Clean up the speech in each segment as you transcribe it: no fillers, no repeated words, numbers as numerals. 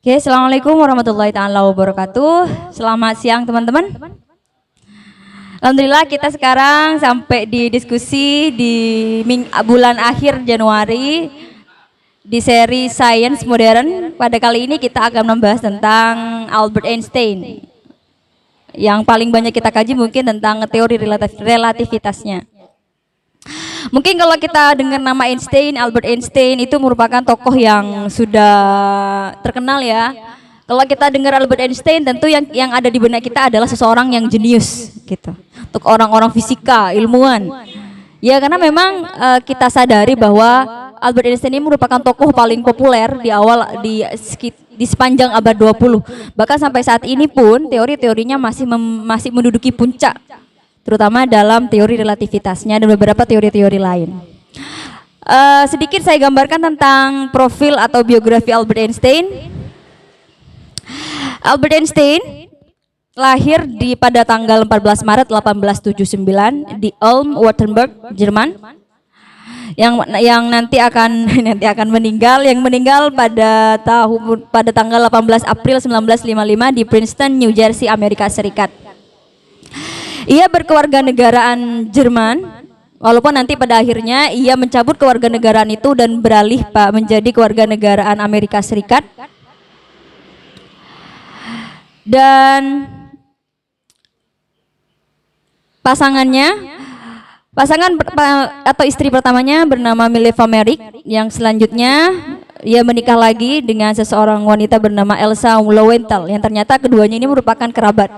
Oke, assalamualaikum warahmatullahi taala wabarakatuh. Selamat siang teman-teman. Alhamdulillah kita sekarang sampai di diskusi di bulan akhir Januari di seri Science Modern. Pada kali ini kita akan membahas tentang Albert Einstein. Yang paling banyak kita kaji mungkin tentang teori relativitasnya. Mungkin kalau kita dengar nama Einstein, Albert Einstein itu merupakan tokoh yang sudah terkenal ya. Kalau kita dengar Albert Einstein, tentu yang ada di benak kita adalah seseorang yang jenius gitu. Untuk orang-orang fisika, ilmuwan. Ya karena memang kita sadari bahwa Albert Einstein ini merupakan tokoh paling populer di sepanjang abad 20. Bahkan sampai saat ini pun teori-teorinya masih menduduki puncak, terutama dalam teori relativitasnya dan beberapa teori-teori lain. Sedikit saya gambarkan tentang profil atau biografi Albert Einstein. Albert Einstein lahir pada tanggal 14 Maret 1879 di Ulm, Württemberg, Jerman. Yang nanti akan meninggal, pada tanggal 18 April 1955 di Princeton, New Jersey, Amerika Serikat. Ia berkewarganegaraan Jerman, walaupun nanti pada akhirnya ia mencabut kewarganegaraan itu dan beralih menjadi kewarganegaraan Amerika Serikat. Dan pasangan atau istri pertamanya bernama Mileva Merrick, yang selanjutnya ia menikah lagi dengan seseorang wanita bernama Elsa Lowenthal, yang ternyata keduanya ini merupakan kerabat.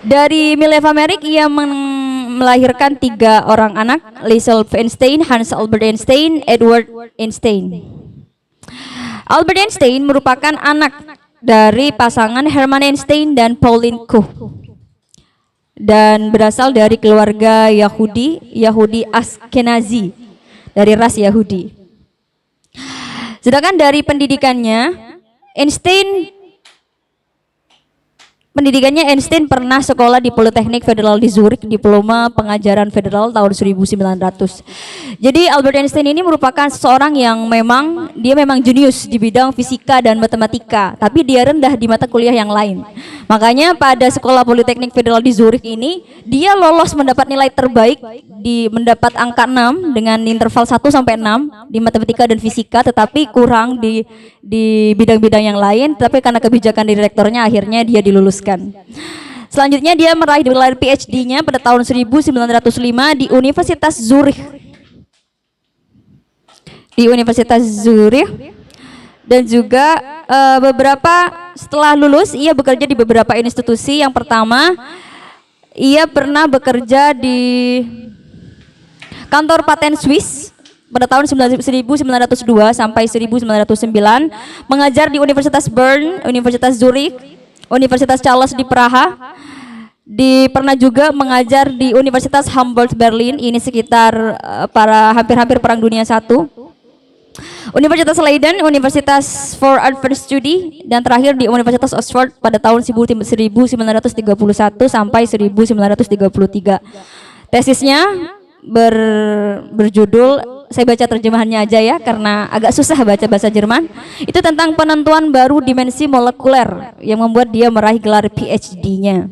Dari Mileva Merrick ia melahirkan 3 orang anak, Liesl Einstein, Hans Albert Einstein, Edward Einstein. Albert Einstein merupakan anak dari pasangan Hermann Einstein dan Pauline Koch dan berasal dari keluarga Yahudi Ashkenazi, dari ras Yahudi. Sedangkan dari pendidikannya, Einstein pernah sekolah di Politeknik Federal di Zurich, diploma pengajaran federal tahun 1900. Jadi Albert Einstein ini merupakan seseorang yang memang jenius di bidang fisika dan matematika, tapi dia rendah di mata kuliah yang lain. Makanya pada sekolah Politeknik Federal di Zurich ini dia lolos mendapat nilai terbaik, mendapat angka 6 dengan interval 1 sampai 6 di matematika dan fisika, tetapi kurang di bidang-bidang yang lain, tapi karena kebijakan direkturnya akhirnya dia diluluskan. Selanjutnya dia meraih gelar PhD-nya pada tahun 1905 di Universitas Zurich. Dan juga setelah lulus ia bekerja di beberapa institusi. Yang pertama, ia pernah bekerja di kantor paten Swiss pada tahun 1902 sampai 1909, mengajar di Universitas Bern, Universitas Zurich, Universitas Charles di Praha. Pernah juga mengajar di Universitas Humboldt Berlin, ini sekitar hampir Perang Dunia I. Universitas Leiden, Universitas for Advanced Study, dan terakhir di Universitas Oxford pada tahun 1931 sampai 1933. Tesisnya berjudul, saya baca terjemahannya aja ya karena agak susah baca bahasa Jerman, itu tentang penentuan baru dimensi molekuler yang membuat dia meraih gelar PhD-nya.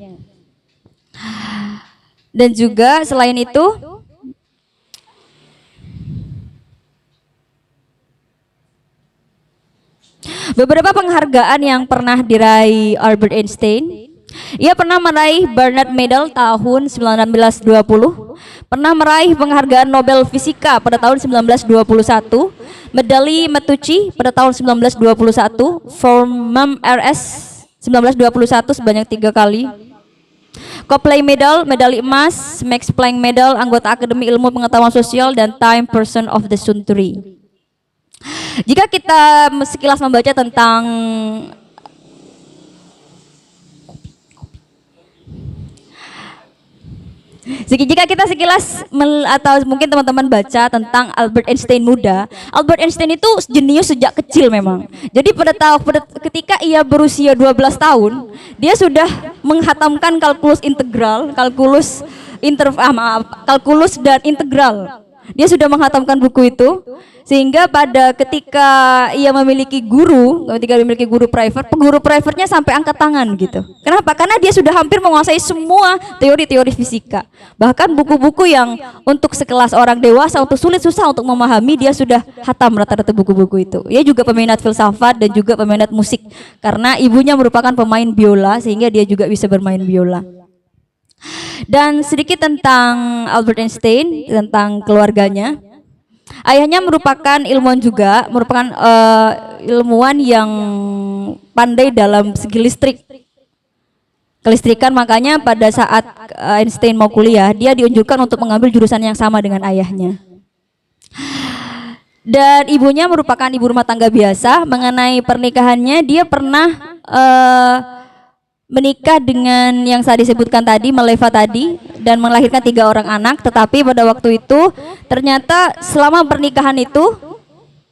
Dan juga selain itu beberapa penghargaan yang pernah diraih Albert Einstein. Ia pernah meraih Barnard Medal tahun 1920, pernah meraih penghargaan Nobel Fisika pada tahun 1921, medali Matteucci pada tahun 1921, Formam RS 1921 sebanyak 3 kali, Copley Medal, medali emas, Max Planck Medal, anggota Akademi Ilmu Pengetahuan Sosial, dan Time Person of the Century. Jika kita sekilas membaca tentang jika kita sekilas atau mungkin teman-teman baca tentang Albert Einstein muda, Albert Einstein itu jenius sejak kecil memang. Jadi ketika ia berusia 12 tahun, dia sudah menghatamkan kalkulus dan integral. Dia sudah menghatamkan buku itu Sehingga pada ketika ia memiliki guru, private, guru private-nya sampai angkat tangan gitu. Kenapa? Karena dia sudah hampir menguasai semua teori-teori fisika. Bahkan buku-buku yang untuk sekelas orang dewasa untuk susah untuk memahami, dia sudah hatam rata-rata buku-buku itu. Ia juga peminat filsafat dan juga peminat musik. Karena ibunya merupakan pemain biola sehingga dia juga bisa bermain biola. Dan sedikit tentang Albert Einstein, tentang keluarganya. Ayahnya merupakan ilmuwan juga, merupakan ilmuwan yang pandai dalam segi listrik, kelistrikan. Makanya pada saat Einstein mau kuliah, dia diunjukkan untuk mengambil jurusan yang sama dengan ayahnya. Dan ibunya merupakan ibu rumah tangga biasa. Mengenai pernikahannya, dia pernah menikah dengan yang saya disebutkan tadi, Maleva tadi, dan melahirkan 3 orang anak. Tetapi pada waktu itu ternyata selama pernikahan itu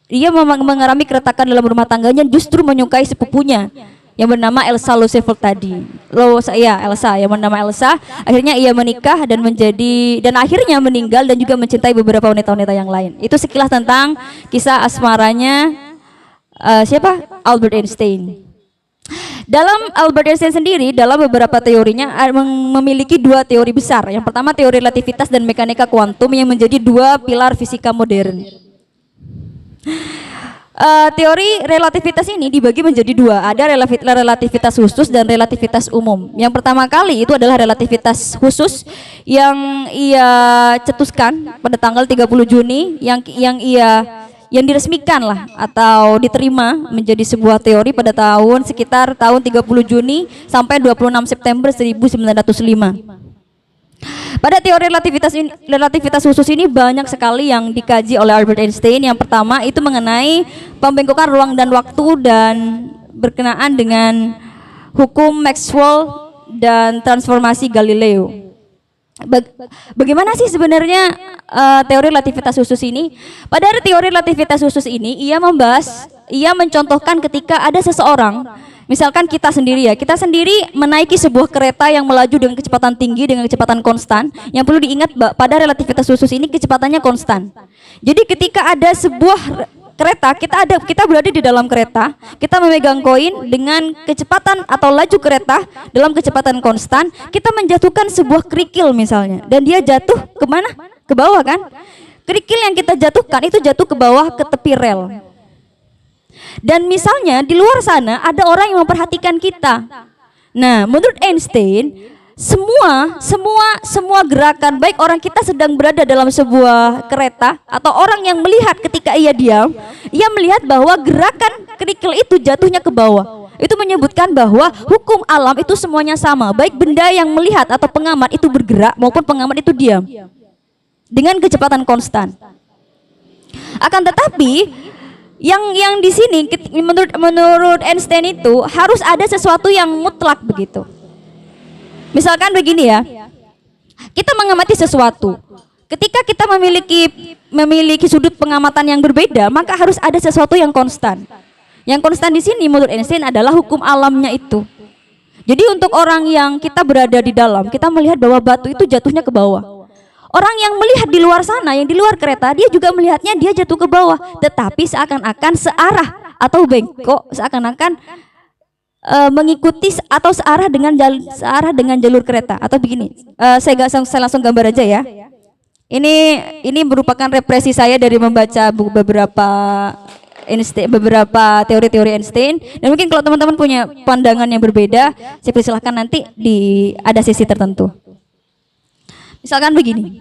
ia mengalami keretakan dalam rumah tangganya, justru menyukai sepupunya yang bernama Elsa Roosevelt tadi. Elsa yang bernama Elsa. Akhirnya ia menikah dan akhirnya meninggal dan juga mencintai beberapa wanita-wanita yang lain. Itu sekilas tentang kisah asmaranya Albert Einstein. Dalam Albert Einstein sendiri, dalam beberapa teorinya memiliki 2 teori besar. Yang pertama teori relativitas dan mekanika kuantum yang menjadi 2 pilar fisika modern. Teori relativitas ini dibagi menjadi 2. Ada relativitas khusus dan relativitas umum. Yang pertama kali itu adalah relativitas khusus yang ia cetuskan pada tanggal 30 Juni yang diresmikan lah atau diterima menjadi sebuah teori pada sekitar tahun 30 Juni sampai 26 September 1905. Pada teori relativitas khusus ini banyak sekali yang dikaji oleh Albert Einstein. Yang pertama itu mengenai pembengkokan ruang dan waktu dan berkenaan dengan hukum Maxwell dan transformasi Galileo. Bagaimana sih sebenarnya teori relativitas khusus ini? Pada teori relativitas khusus ini ia mencontohkan ketika ada seseorang, misalkan kita sendiri menaiki sebuah kereta yang melaju dengan kecepatan tinggi dengan kecepatan konstan. Yang perlu diingat pada relativitas khusus ini kecepatannya konstan. Jadi ketika ada sebuah kereta, kita berada di dalam kereta, kita memegang koin dengan kecepatan atau laju kereta dalam kecepatan konstan, kita menjatuhkan sebuah kerikil misalnya, dan dia jatuh kemana? Ke bawah kan? Kerikil yang kita jatuhkan itu jatuh ke bawah ke tepi rel. Dan misalnya di luar sana ada orang yang memperhatikan kita. Nah, menurut Einstein, semua gerakan, baik orang kita sedang berada dalam sebuah kereta atau orang yang melihat ketika ia diam, ia melihat bahwa gerakan kerikil itu jatuhnya ke bawah. Itu menyebutkan bahwa hukum alam itu semuanya sama, baik benda yang melihat atau pengamat itu bergerak maupun pengamat itu diam dengan kecepatan konstan. Akan tetapi yang di sini menurut Einstein itu harus ada sesuatu yang mutlak begitu. Misalkan begini ya, kita mengamati sesuatu. Ketika kita memiliki sudut pengamatan yang berbeda, maka harus ada sesuatu yang konstan. Yang konstan di sini menurut Einstein adalah hukum alamnya itu. Jadi untuk orang yang kita berada di dalam, kita melihat bahwa batu itu jatuhnya ke bawah. Orang yang melihat di luar sana, yang di luar kereta, dia juga melihatnya dia jatuh ke bawah. Tetapi seakan-akan searah atau bengkok, seakan-akan mengikuti atau searah dengan jalur kereta atau begini. Saya langsung gambar aja ya. Ini merupakan represi saya dari membaca beberapa teori-teori Einstein, dan mungkin kalau teman-teman punya pandangan yang berbeda, saya persilahkan nanti ada sesi tertentu. Misalkan begini.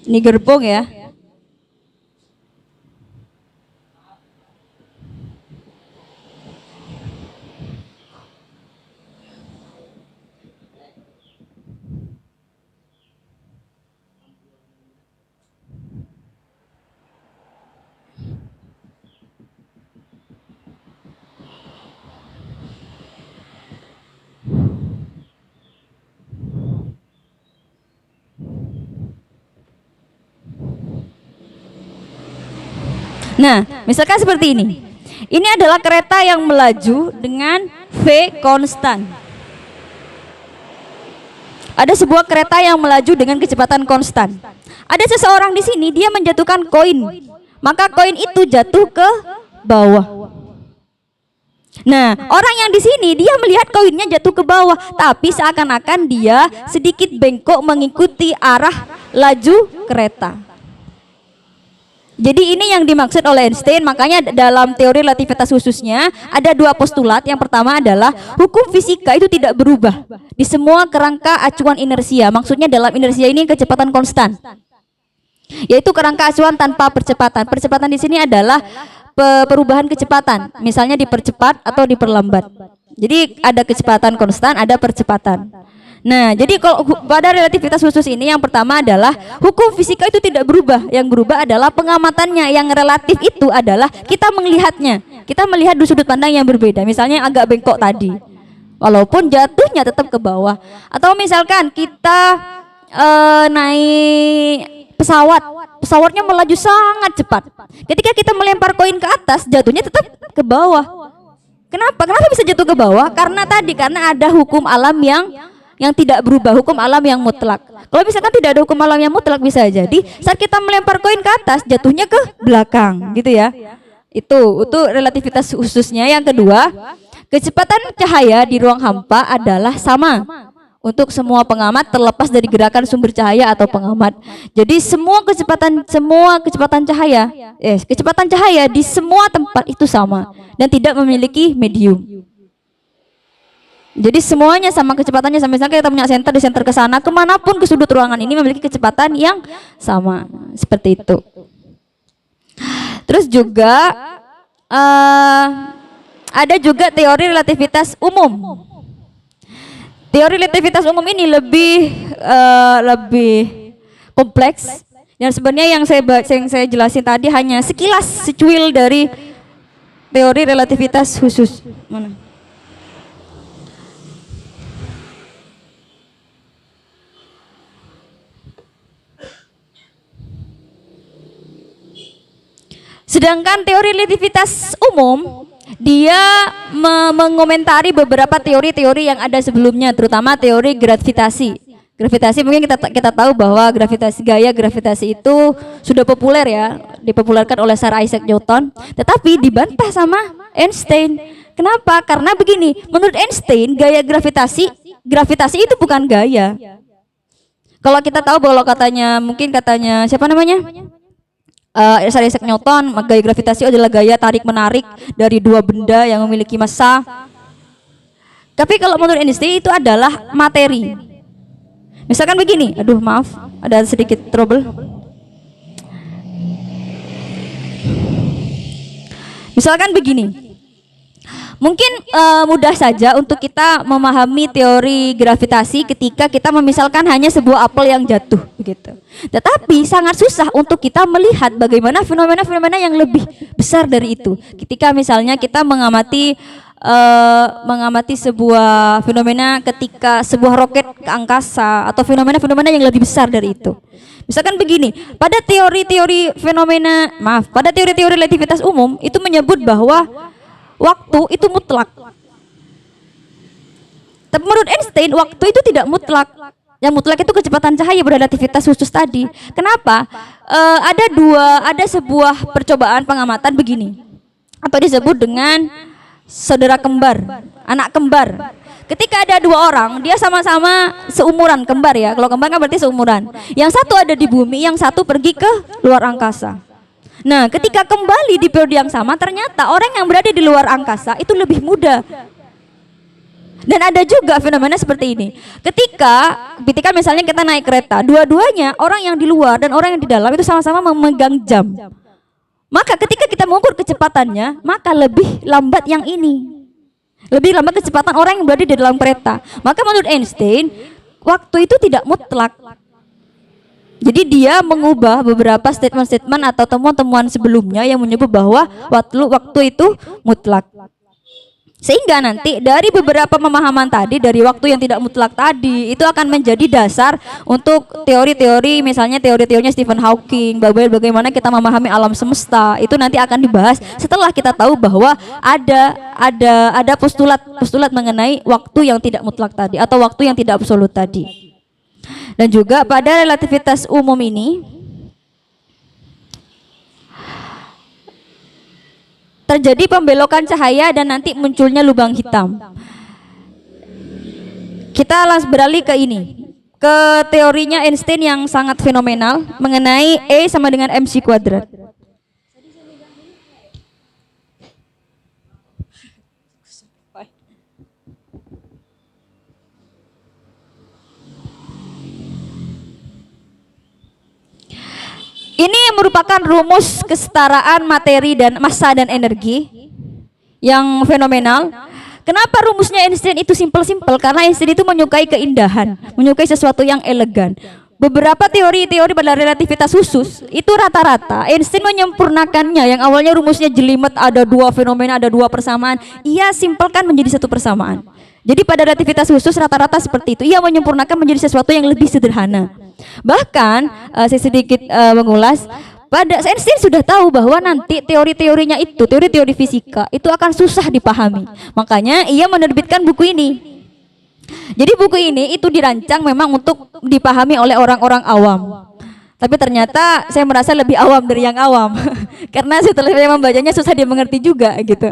Ini gerbong ya. Nah, misalkan seperti ini. Ini adalah kereta yang melaju dengan V konstan. Ada sebuah kereta yang melaju dengan kecepatan konstan. Ada seseorang di sini, dia menjatuhkan koin. Maka koin itu jatuh ke bawah. Nah, orang yang di sini dia melihat koinnya jatuh ke bawah, tapi seakan-akan dia sedikit bengkok mengikuti arah laju kereta. Jadi ini yang dimaksud oleh Einstein. Makanya dalam teori relativitas khususnya ada dua postulat. Yang pertama adalah hukum fisika itu tidak berubah di semua kerangka acuan inersia. Maksudnya dalam inersia ini kecepatan konstan, yaitu kerangka acuan tanpa percepatan. Percepatan di sini adalah perubahan kecepatan, misalnya dipercepat atau diperlambat. Jadi ada kecepatan konstan, ada percepatan. Nah, jadi kalau pada relativitas khusus ini yang pertama adalah hukum fisika itu tidak berubah. Yang berubah adalah pengamatannya. Yang relatif itu adalah kita melihatnya. Kita melihat dari sudut pandang yang berbeda. Misalnya yang agak bengkok tadi, walaupun jatuhnya tetap ke bawah. Atau misalkan kita naik pesawatnya melaju sangat cepat. Ketika kita melempar koin ke atas, jatuhnya tetap ke bawah. Kenapa bisa jatuh ke bawah? Karena ada hukum alam yang tidak berubah, hukum alam yang mutlak. Kalau misalkan tidak ada hukum alam yang mutlak, bisa jadi saat kita melempar koin ke atas, jatuhnya ke belakang, gitu ya. Itu relativitas khususnya. Yang kedua, kecepatan cahaya di ruang hampa adalah sama untuk semua pengamat terlepas dari gerakan sumber cahaya atau pengamat. Jadi semua kecepatan cahaya di semua tempat itu sama dan tidak memiliki medium. Jadi semuanya sama kecepatannya. Sampai misalnya kita punya senter, di senter ke sana, kemanapun ke sudut ruangan ini memiliki kecepatan yang sama. Seperti itu. Terus juga ada juga teori relativitas umum. Teori relativitas umum ini lebih kompleks. Dan sebenarnya yang saya jelasin tadi hanya sekilas, secuil dari teori relativitas khusus. Mana? Sedangkan teori relativitas umum dia mengomentari beberapa teori-teori yang ada sebelumnya, terutama teori gravitasi. Gravitasi mungkin kita tahu bahwa gaya gravitasi itu sudah populer ya, dipopulerkan oleh Sir Isaac Newton, tetapi dibantah sama Einstein. Kenapa? Karena begini, menurut Einstein gaya gravitasi itu bukan gaya. Kalau kita tahu bahwa katanya siapa namanya? Sir Isaac Newton, gaya gravitasi adalah gaya tarik menarik dari dua benda yang memiliki massa. Tapi kalau menurut Einstein itu adalah materi. Misalkan begini, aduh maaf, ada sedikit trouble. Misalkan begini, mungkin mudah saja untuk kita memahami teori gravitasi ketika kita memisalkan hanya sebuah apel yang jatuh begitu. Tetapi sangat susah untuk kita melihat bagaimana fenomena-fenomena yang lebih besar dari itu. Ketika misalnya kita mengamati sebuah fenomena ketika sebuah roket ke angkasa atau fenomena-fenomena yang lebih besar dari itu. Misalkan begini, pada teori-teori relativitas umum itu menyebut bahwa waktu itu mutlak. Tapi menurut Einstein waktu itu tidak mutlak. Yang mutlak itu kecepatan cahaya berrelativitas khusus tadi. Kenapa? Ada sebuah percobaan pengamatan begini, atau disebut dengan saudara kembar, anak kembar. Ketika ada dua orang, dia sama-sama seumuran, kembar ya. Kalau kembar kan berarti seumuran. Yang satu ada di bumi, yang satu pergi ke luar angkasa. Nah, ketika kembali di periode yang sama, ternyata orang yang berada di luar angkasa itu lebih muda. Dan ada juga fenomena seperti ini. Ketika misalnya kita naik kereta, dua-duanya orang yang di luar dan orang yang di dalam itu sama-sama memegang jam. Maka ketika kita mengukur kecepatannya, maka lebih lambat yang ini. Lebih lambat kecepatan orang yang berada di dalam kereta. Maka menurut Einstein, waktu itu tidak mutlak. Jadi dia mengubah beberapa statement-statement atau temuan-temuan sebelumnya yang menyebut bahwa waktu itu mutlak. Sehingga nanti dari beberapa pemahaman tadi, dari waktu yang tidak mutlak tadi, itu akan menjadi dasar untuk teori-teori, misalnya teori-teorinya Stephen Hawking, bagaimana kita memahami alam semesta. Itu nanti akan dibahas setelah kita tahu bahwa ada postulat mengenai waktu yang tidak mutlak tadi atau waktu yang tidak absolut tadi. Dan juga pada relativitas umum ini terjadi pembelokan cahaya dan nanti munculnya lubang hitam. Kita langsung beralih ke ini, ke teorinya Einstein yang sangat fenomenal mengenai E sama dengan mc kuadrat. Ini merupakan rumus kesetaraan materi dan massa dan energi yang fenomenal. Kenapa rumusnya Einstein itu simpel-simpel? Karena Einstein itu menyukai keindahan, menyukai sesuatu yang elegan. Beberapa teori-teori pada relativitas khusus itu rata-rata Einstein menyempurnakannya. Yang awalnya rumusnya jelimet, ada dua fenomena, ada dua persamaan, ia simpelkan menjadi satu persamaan. Jadi pada relativitas khusus rata-rata seperti itu, ia menyempurnakan menjadi sesuatu yang lebih sederhana. Bahkan saya sedikit mengulas, pada Einstein sudah tahu bahwa nanti teori-teorinya itu, teori-teori fisika itu akan susah dipahami. Makanya ia menerbitkan buku ini. Jadi buku ini itu dirancang memang untuk dipahami oleh orang-orang awam. Tapi ternyata saya merasa lebih awam dari yang awam. Karena setelah saya membacanya susah dimengerti juga gitu.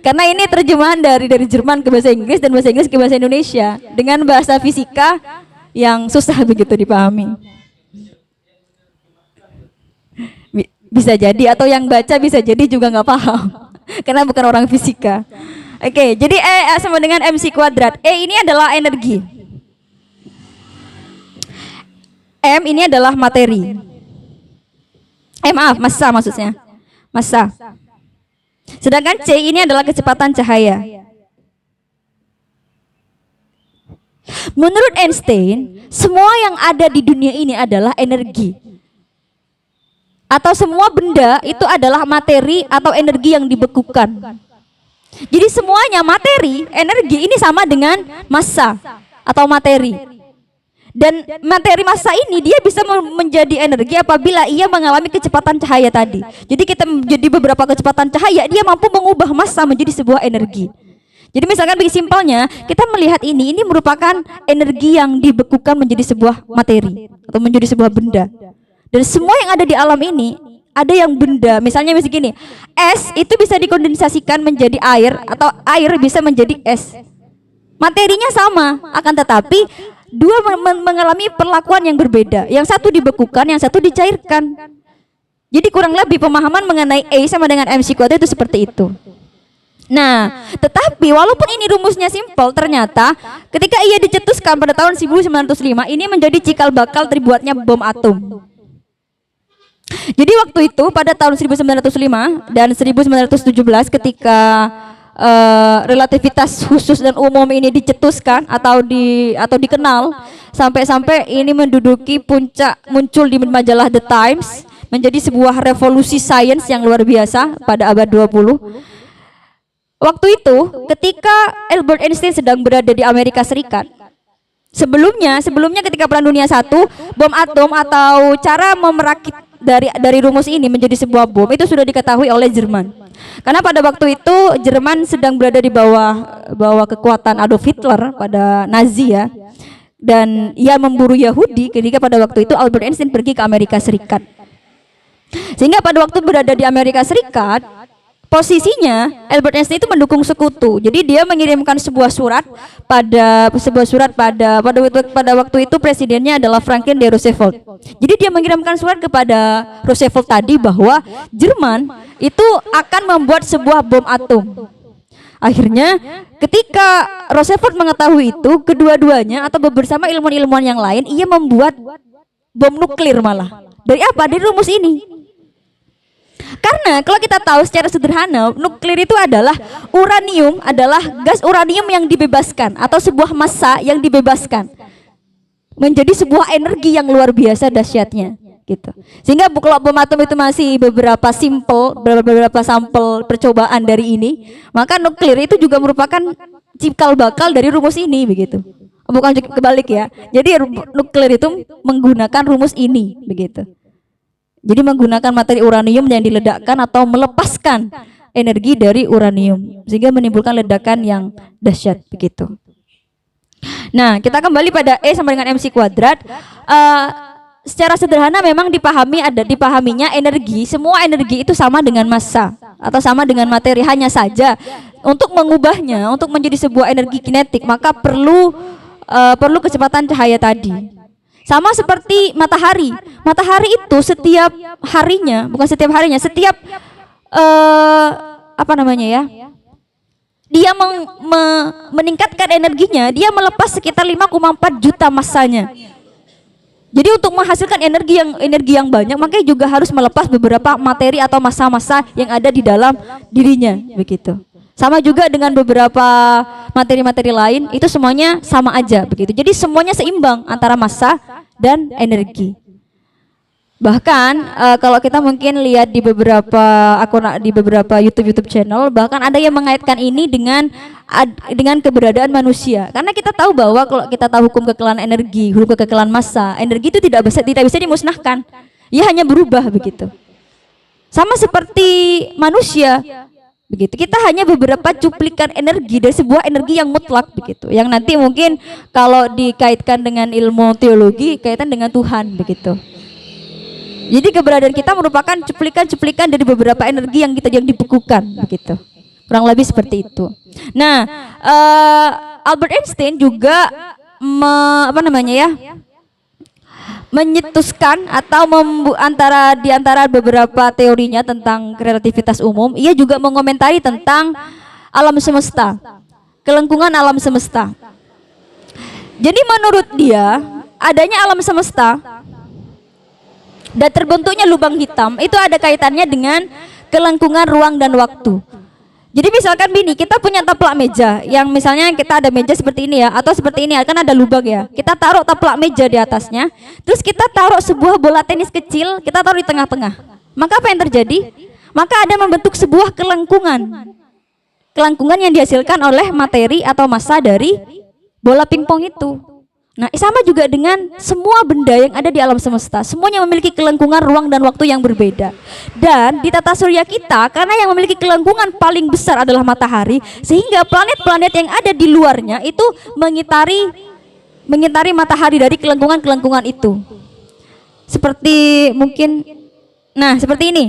Karena ini terjemahan dari Jerman ke bahasa Inggris dan bahasa Inggris ke bahasa Indonesia dengan bahasa fisika yang susah begitu dipahami. Bisa jadi, atau yang baca bisa jadi juga nggak paham karena bukan orang fisika. Oke, jadi E sama dengan mc kuadrat. E ini adalah energi, M ini adalah materi. Maaf, massa maksudnya. Massa. Sedangkan C ini adalah kecepatan cahaya. Menurut Einstein, semua yang ada di dunia ini adalah energi. Atau semua benda itu adalah materi atau energi yang dibekukan. Jadi semuanya materi, energi ini sama dengan massa atau materi. Dan materi massa ini dia bisa menjadi energi apabila ia mengalami kecepatan cahaya tadi. Jadi kita menjadi beberapa kecepatan cahaya, dia mampu mengubah massa menjadi sebuah energi. Jadi misalkan bagi simpelnya, kita melihat ini merupakan energi yang dibekukan menjadi sebuah materi atau menjadi sebuah benda. Dan semua yang ada di alam ini ada yang benda. Misalnya gini, es itu bisa dikondensasikan menjadi air atau air bisa menjadi es. Materinya sama, akan tetapi dua mengalami perlakuan yang berbeda. Yang satu dibekukan, yang satu dicairkan. Jadi kurang lebih pemahaman mengenai E sama dengan mc kuadrat itu seperti itu. Nah, tetapi walaupun ini rumusnya simpel, ternyata ketika ia dicetuskan pada tahun 1905, ini menjadi cikal bakal terbuatnya bom atom. Jadi waktu itu pada tahun 1905 dan 1917 ketika relativitas khusus dan umum ini dicetuskan atau dikenal, sampai-sampai ini menduduki puncak, muncul di majalah The Times, menjadi sebuah revolusi sains yang luar biasa pada abad 20. Waktu itu ketika Albert Einstein sedang berada di Amerika Serikat, sebelumnya ketika Perang Dunia I, bom atom atau cara memerakit dari rumus ini menjadi sebuah bom itu sudah diketahui oleh Jerman. Karena pada waktu itu Jerman sedang berada di bawah kekuatan Adolf Hitler pada Nazi ya. Dan ia memburu Yahudi ketika pada waktu itu Albert Einstein pergi ke Amerika Serikat. Sehingga pada waktu berada di Amerika Serikat, posisinya Albert Einstein itu mendukung sekutu. Jadi dia mengirimkan sebuah surat pada waktu itu presidennya adalah Franklin D. Roosevelt. Jadi dia mengirimkan surat kepada Roosevelt tadi bahwa Jerman itu akan membuat sebuah bom atom. Akhirnya ketika Roosevelt mengetahui itu, kedua-duanya atau bersama ilmuwan-ilmuwan yang lain, ia membuat bom nuklir malah. Dari apa? Dari rumus ini. Karena kalau kita tahu secara sederhana, nuklir itu adalah uranium, adalah gas uranium yang dibebaskan atau sebuah massa yang dibebaskan menjadi sebuah energi yang luar biasa dahsyatnya gitu. Sehingga kalau bom atom itu masih beberapa sampel percobaan dari ini, maka nuklir itu juga merupakan cikal bakal dari rumus ini begitu. Bukan kebalik ya. Jadi nuklir itu menggunakan rumus ini begitu. Jadi menggunakan materi uranium yang diledakkan atau melepaskan energi dari uranium sehingga menimbulkan ledakan yang dahsyat begitu. Nah, kita kembali pada E sama dengan MC kuadrat. Secara sederhana memang dipahaminya energi, semua energi itu sama dengan massa atau sama dengan materi, hanya saja untuk mengubahnya untuk menjadi sebuah energi kinetik maka perlu kecepatan cahaya tadi. Sama seperti matahari. Matahari itu setiap harinya, bukan setiap harinya, setiap apa namanya ya? Dia meningkatkan energinya, dia melepas sekitar 5,4 juta massanya. Jadi untuk menghasilkan energi yang banyak, makanya juga harus melepas beberapa materi atau massa-massa yang ada di dalam dirinya, begitu. Sama juga dengan beberapa materi-materi lain, itu semuanya sama aja, begitu. Jadi semuanya seimbang antara massa dan energi. Bahkan kalau kita mungkin lihat di beberapa akun, di beberapa YouTube channel, bahkan ada yang mengaitkan ini dengan keberadaan manusia. Karena kita tahu bahwa kalau kita tahu hukum kekebalan energi, hukum kekebalan massa, energi itu tidak bisa dimusnahkan. Ia hanya berubah, begitu. Sama seperti manusia, begitu. Kita hanya beberapa cuplikan energi dari sebuah energi yang mutlak, begitu. Yang nanti mungkin kalau dikaitkan dengan ilmu teologi, kaitan dengan Tuhan, begitu. Jadi keberadaan kita merupakan cuplikan-cuplikan dari beberapa energi yang dibekukan, begitu. Kurang lebih seperti itu. Nah, Albert Einstein juga menyetuskan atau di antara beberapa teorinya tentang relativitas umum, ia juga mengomentari tentang alam semesta, kelengkungan alam semesta. Jadi menurut dia, adanya alam semesta dan terbentuknya lubang hitam itu ada kaitannya dengan kelengkungan ruang dan waktu. Jadi misalkan Bini, kita punya taplak meja yang misalnya kita ada meja seperti ini ya, atau seperti ini kan ada lubang ya. Kita taruh taplak meja di atasnya, terus kita taruh sebuah bola tenis kecil, kita taruh di tengah-tengah. Maka apa yang terjadi? Maka ada membentuk sebuah kelengkungan. Kelengkungan yang dihasilkan oleh materi atau massa dari bola pingpong itu. Nah, sama juga dengan semua benda yang ada di alam semesta. Semuanya memiliki kelengkungan ruang dan waktu yang berbeda. Dan di tata surya kita, karena yang memiliki kelengkungan paling besar adalah matahari, sehingga planet-planet yang ada di luarnya itu mengitari matahari dari kelengkungan-kelengkungan itu. Seperti mungkin, nah seperti ini,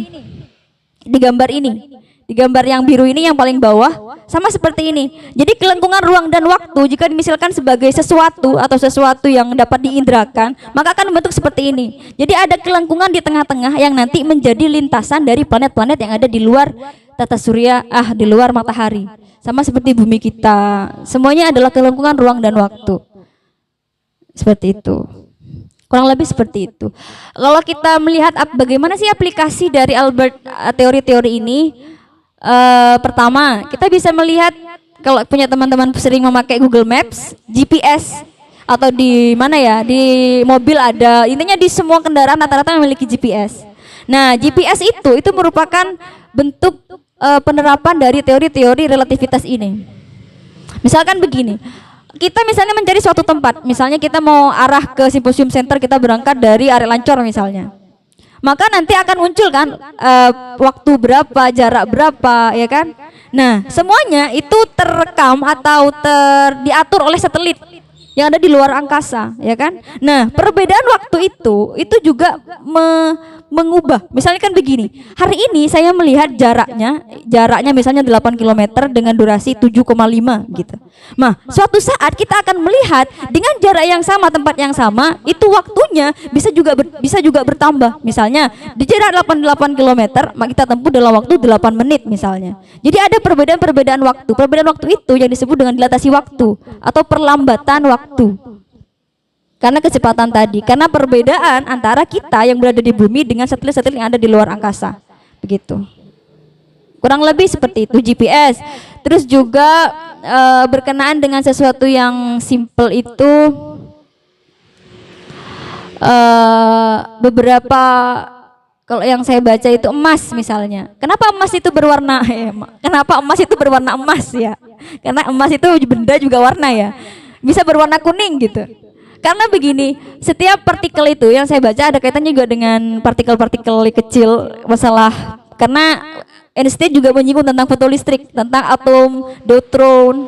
di gambar ini. Di gambar yang biru ini yang paling bawah sama seperti ini. Jadi kelengkungan ruang dan waktu jika dimisalkan sebagai sesuatu atau sesuatu yang dapat diindrakan, maka akan membentuk seperti ini. Jadi ada kelengkungan di tengah-tengah yang nanti menjadi lintasan dari planet-planet yang ada di luar tata surya, di luar matahari. Sama seperti bumi kita. Semuanya adalah kelengkungan ruang dan waktu. Seperti itu. Kurang lebih seperti itu. Kalau kita melihat bagaimana sih aplikasi dari Albert teori-teori ini, pertama kita bisa melihat kalau punya teman-teman sering memakai Google Maps, GPS atau di mana ya, di mobil ada, intinya di semua kendaraan rata-rata memiliki GPS. Nah, GPS itu merupakan bentuk penerapan dari teori-teori relativitas ini. Misalkan begini, kita misalnya mencari suatu tempat, misalnya kita mau arah ke Symposium Center, kita berangkat dari area Lancor misalnya. Maka nanti akan muncul kan waktu berapa, jarak berapa, ya kan? Nah, semuanya itu terekam atau diatur oleh satelit yang ada di luar angkasa, ya kan? Nah, perbedaan waktu itu juga mengubah. Misalnya kan begini, hari ini saya melihat jaraknya misalnya 8 km dengan durasi 7,5 gitu. Nah, suatu saat kita akan melihat dengan jarak yang sama, tempat yang sama, itu waktunya bisa juga bertambah. Misalnya di jarak 8 km, maka kita tempuh dalam waktu 8 menit misalnya. Jadi ada perbedaan waktu. Perbedaan waktu itu yang disebut dengan dilatasi waktu atau perlambatan waktu. Karena kecepatan tadi, karena perbedaan antara kita yang berada di bumi dengan satelit-satelit yang ada di luar angkasa. Begitu. Kurang lebih seperti itu GPS. Terus juga berkenaan dengan sesuatu yang simple itu, beberapa, kalau yang saya baca itu emas misalnya. Kenapa emas itu berwarna emas ya? Karena emas itu benda juga warna ya. Bisa berwarna kuning gitu. Karena begini, setiap partikel itu yang saya baca ada kaitannya juga dengan partikel-partikel kecil, masalah, karena Einstein juga menyinggung tentang fotolistrik, tentang atom, neutron,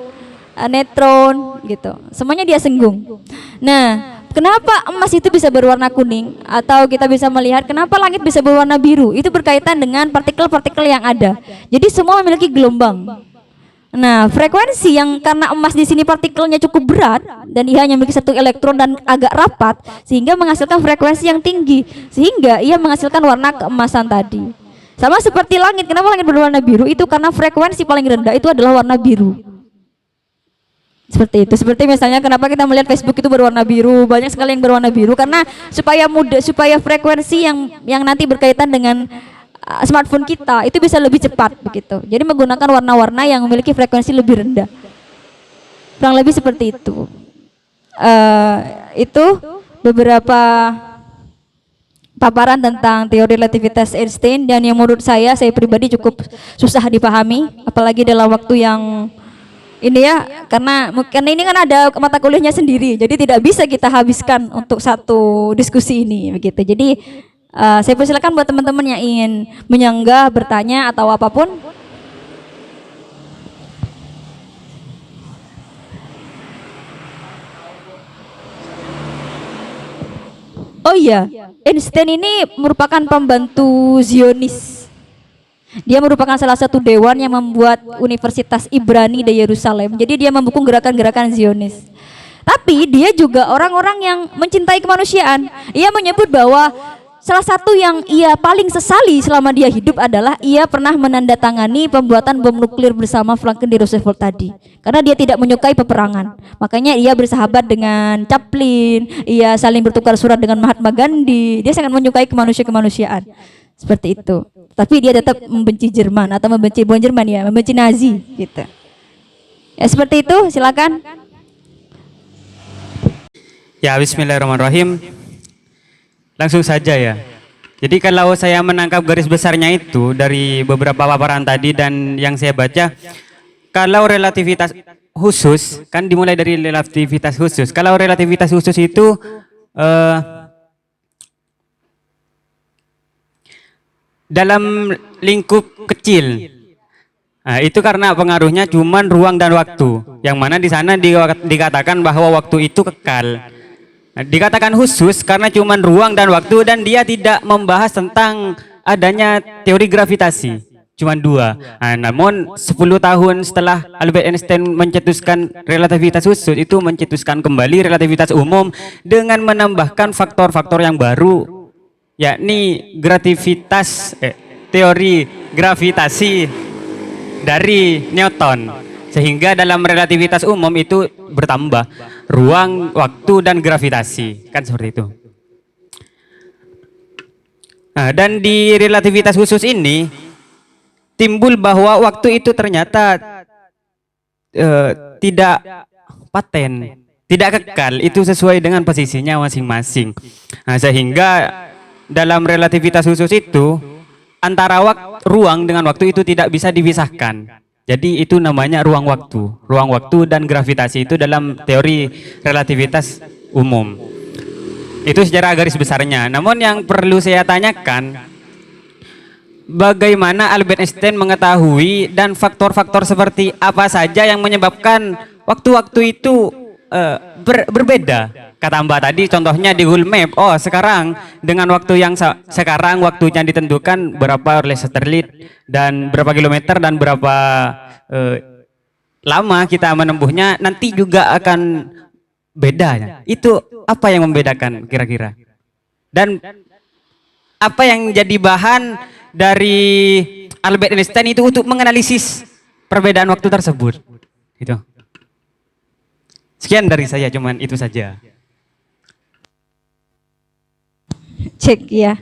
neutron gitu. Semuanya dia singgung. Nah, kenapa emas itu bisa berwarna kuning atau kita bisa melihat kenapa langit bisa berwarna biru? Itu berkaitan dengan partikel-partikel yang ada. Jadi semua memiliki gelombang. Nah, frekuensi yang karena emas di sini partikelnya cukup berat dan ia hanya memiliki satu elektron dan agak rapat sehingga menghasilkan frekuensi yang tinggi sehingga ia menghasilkan warna keemasan tadi. Sama seperti langit, kenapa langit berwarna biru? Itu karena frekuensi paling rendah itu adalah warna biru. Seperti itu. Seperti misalnya kenapa kita melihat Facebook itu berwarna biru, banyak sekali yang berwarna biru karena supaya mudah, supaya frekuensi yang nanti berkaitan dengan smartphone kita itu bisa lebih cepat begitu. Jadi menggunakan warna-warna yang memiliki frekuensi lebih rendah. Kurang lebih seperti itu. Itu beberapa paparan tentang teori relativitas Einstein dan yang menurut saya pribadi cukup susah dipahami, apalagi dalam waktu yang ini ya, karena ini kan ada mata kuliahnya sendiri, jadi tidak bisa kita habiskan untuk satu diskusi ini begitu. Jadi saya persilakan buat teman-teman yang ingin menyanggah, bertanya atau apapun. Oh iya, Einstein ini merupakan pembantu Zionis. Dia merupakan salah satu dewan yang membuat Universitas Ibrani di Yerusalem. Jadi dia mendukung gerakan-gerakan Zionis. Tapi dia juga orang-orang yang mencintai kemanusiaan. Ia menyebut bahwa salah satu yang ia paling sesali selama dia hidup adalah ia pernah menandatangani pembuatan bom nuklir bersama Franklin D. Roosevelt tadi. Karena dia tidak menyukai peperangan. Makanya ia bersahabat dengan Chaplin, ia saling bertukar surat dengan Mahatma Gandhi. Dia sangat menyukai kemanusiaan. Seperti itu. Tapi dia tetap membenci Jerman atau membenci bukan Jerman ya, membenci Nazi gitu. Ya seperti itu, silakan. Ya, bismillahirrahmanirrahim. Langsung saja ya. Jadi kalau saya menangkap garis besarnya itu dari beberapa paparan tadi dan yang saya baca, kalau relativitas khusus, kan dimulai dari relativitas khusus. Kalau relativitas khusus itu dalam lingkup kecil. Nah, itu karena pengaruhnya cuman ruang dan waktu. Yang mana di sana dikatakan bahwa waktu itu kekal. Nah, dikatakan khusus karena cuman ruang dan waktu dan dia tidak membahas tentang adanya teori gravitasi. Cuman dua. Nah, namun 10 tahun setelah Albert Einstein mencetuskan relativitas khusus, itu mencetuskan kembali relativitas umum dengan menambahkan faktor-faktor yang baru, yakni teori gravitasi dari Newton. Sehingga dalam relativitas umum itu bertambah ruang, waktu, dan gravitasi. Kan seperti itu. Nah, dan di relativitas khusus ini timbul bahwa waktu itu ternyata tidak paten, tidak kekal, itu sesuai dengan posisinya masing-masing. Nah, sehingga dalam relativitas khusus itu antara ruang dengan waktu itu tidak bisa dipisahkan. Jadi itu namanya ruang waktu dan gravitasi itu dalam teori relativitas umum. Itu secara garis besarnya. Namun yang perlu saya tanyakan, bagaimana Albert Einstein mengetahui dan faktor-faktor seperti apa saja yang menyebabkan waktu-waktu itu berbeda? Kata Mbak tadi contohnya di Google Map, oh sekarang dengan waktu yang sekarang waktunya ditentukan berapa oleh satelit dan berapa kilometer dan berapa lama kita menempuhnya nanti juga akan beda. Itu apa yang membedakan kira-kira? Dan apa yang jadi bahan dari Albert Einstein itu untuk menganalisis perbedaan waktu tersebut? Itu. Sekian dari saya, cuman itu saja. Cek ya.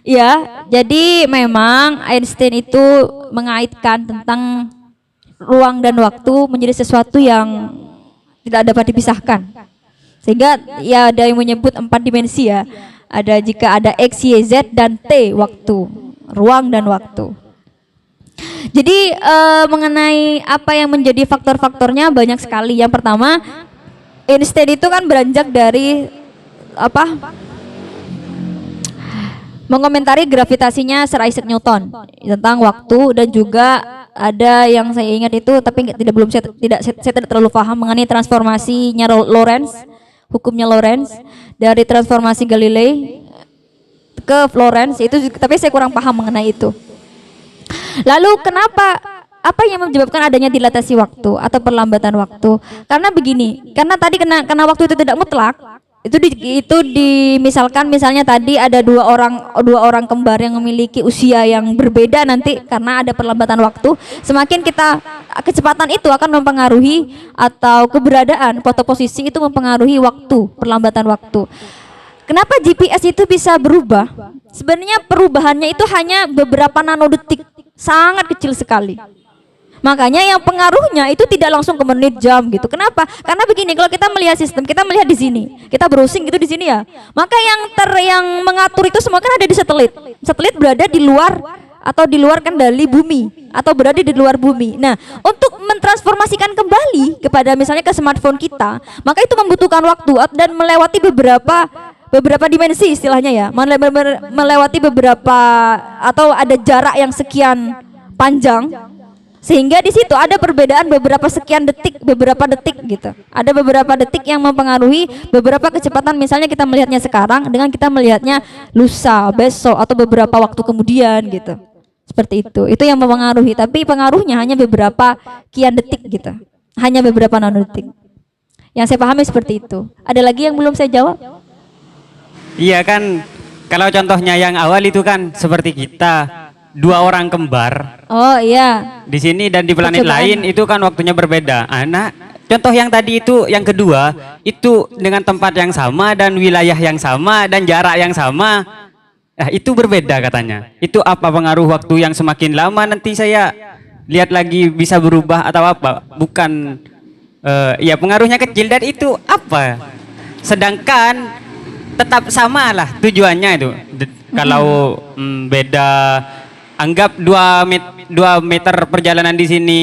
Ya, jadi memang Einstein itu mengaitkan tentang ruang dan waktu menjadi sesuatu yang tidak dapat dipisahkan. Sehingga ya ada yang menyebut 4 dimensi ya. Ada jika ada X, Y, Z dan T waktu, ruang dan waktu. Jadi mengenai apa yang menjadi faktor-faktornya banyak sekali. Yang pertama, Einstein itu kan beranjak dari mengomentari gravitasinya Sir Isaac Newton tentang waktu dan juga ada yang saya ingat itu, tapi saya tidak terlalu paham mengenai transformasinya Lorentz, hukumnya Lorentz dari transformasi Galilei ke Florence itu, tapi saya kurang paham mengenai itu. Lalu apa yang menyebabkan adanya dilatasi waktu atau perlambatan waktu? Karena begini, karena tadi karena waktu itu tidak mutlak. Misalnya tadi ada dua orang kembar yang memiliki usia yang berbeda, nanti karena ada perlambatan waktu, semakin kecepatan itu akan mempengaruhi, atau keberadaan foto posisi itu mempengaruhi waktu, perlambatan waktu. Kenapa GPS itu bisa berubah? Sebenarnya perubahannya itu hanya beberapa nanodetik, sangat kecil sekali. Makanya yang pengaruhnya itu tidak langsung ke menit, jam gitu. Kenapa? Karena begini, kalau kita melihat sistem, kita melihat di sini, kita browsing gitu di sini ya. Maka yang mengatur itu semua kan ada di satelit. Satelit berada di luar atau di luar kendali bumi, atau berada di luar bumi. Nah, untuk mentransformasikan kembali kepada misalnya ke smartphone kita, maka itu membutuhkan waktu dan melewati beberapa dimensi istilahnya ya, melewati beberapa, atau ada jarak yang sekian panjang, sehingga di situ ada perbedaan beberapa sekian detik, beberapa detik gitu. Ada beberapa detik yang mempengaruhi beberapa kecepatan, misalnya kita melihatnya sekarang dengan kita melihatnya lusa, besok, atau beberapa waktu kemudian gitu. Seperti itu. Itu yang mempengaruhi, tapi pengaruhnya hanya beberapa kian detik gitu. Hanya beberapa nanodetik. Yang saya pahami seperti itu. Ada lagi yang belum saya jawab? Iya kan, kalau contohnya yang awal itu kan seperti kita, dua orang kembar. Oh iya. Di sini dan di planet lain itu kan waktunya berbeda. Anak, contoh yang tadi itu, yang kedua itu dengan tempat yang sama dan wilayah yang sama dan jarak yang sama. Nah, itu berbeda katanya. Itu apa pengaruh waktu yang semakin lama nanti saya lihat lagi bisa berubah atau apa? Bukan, ya pengaruhnya kecil dan itu apa? Sedangkan tetap sama lah tujuannya itu. Kalau beda, anggap 2 meter perjalanan di sini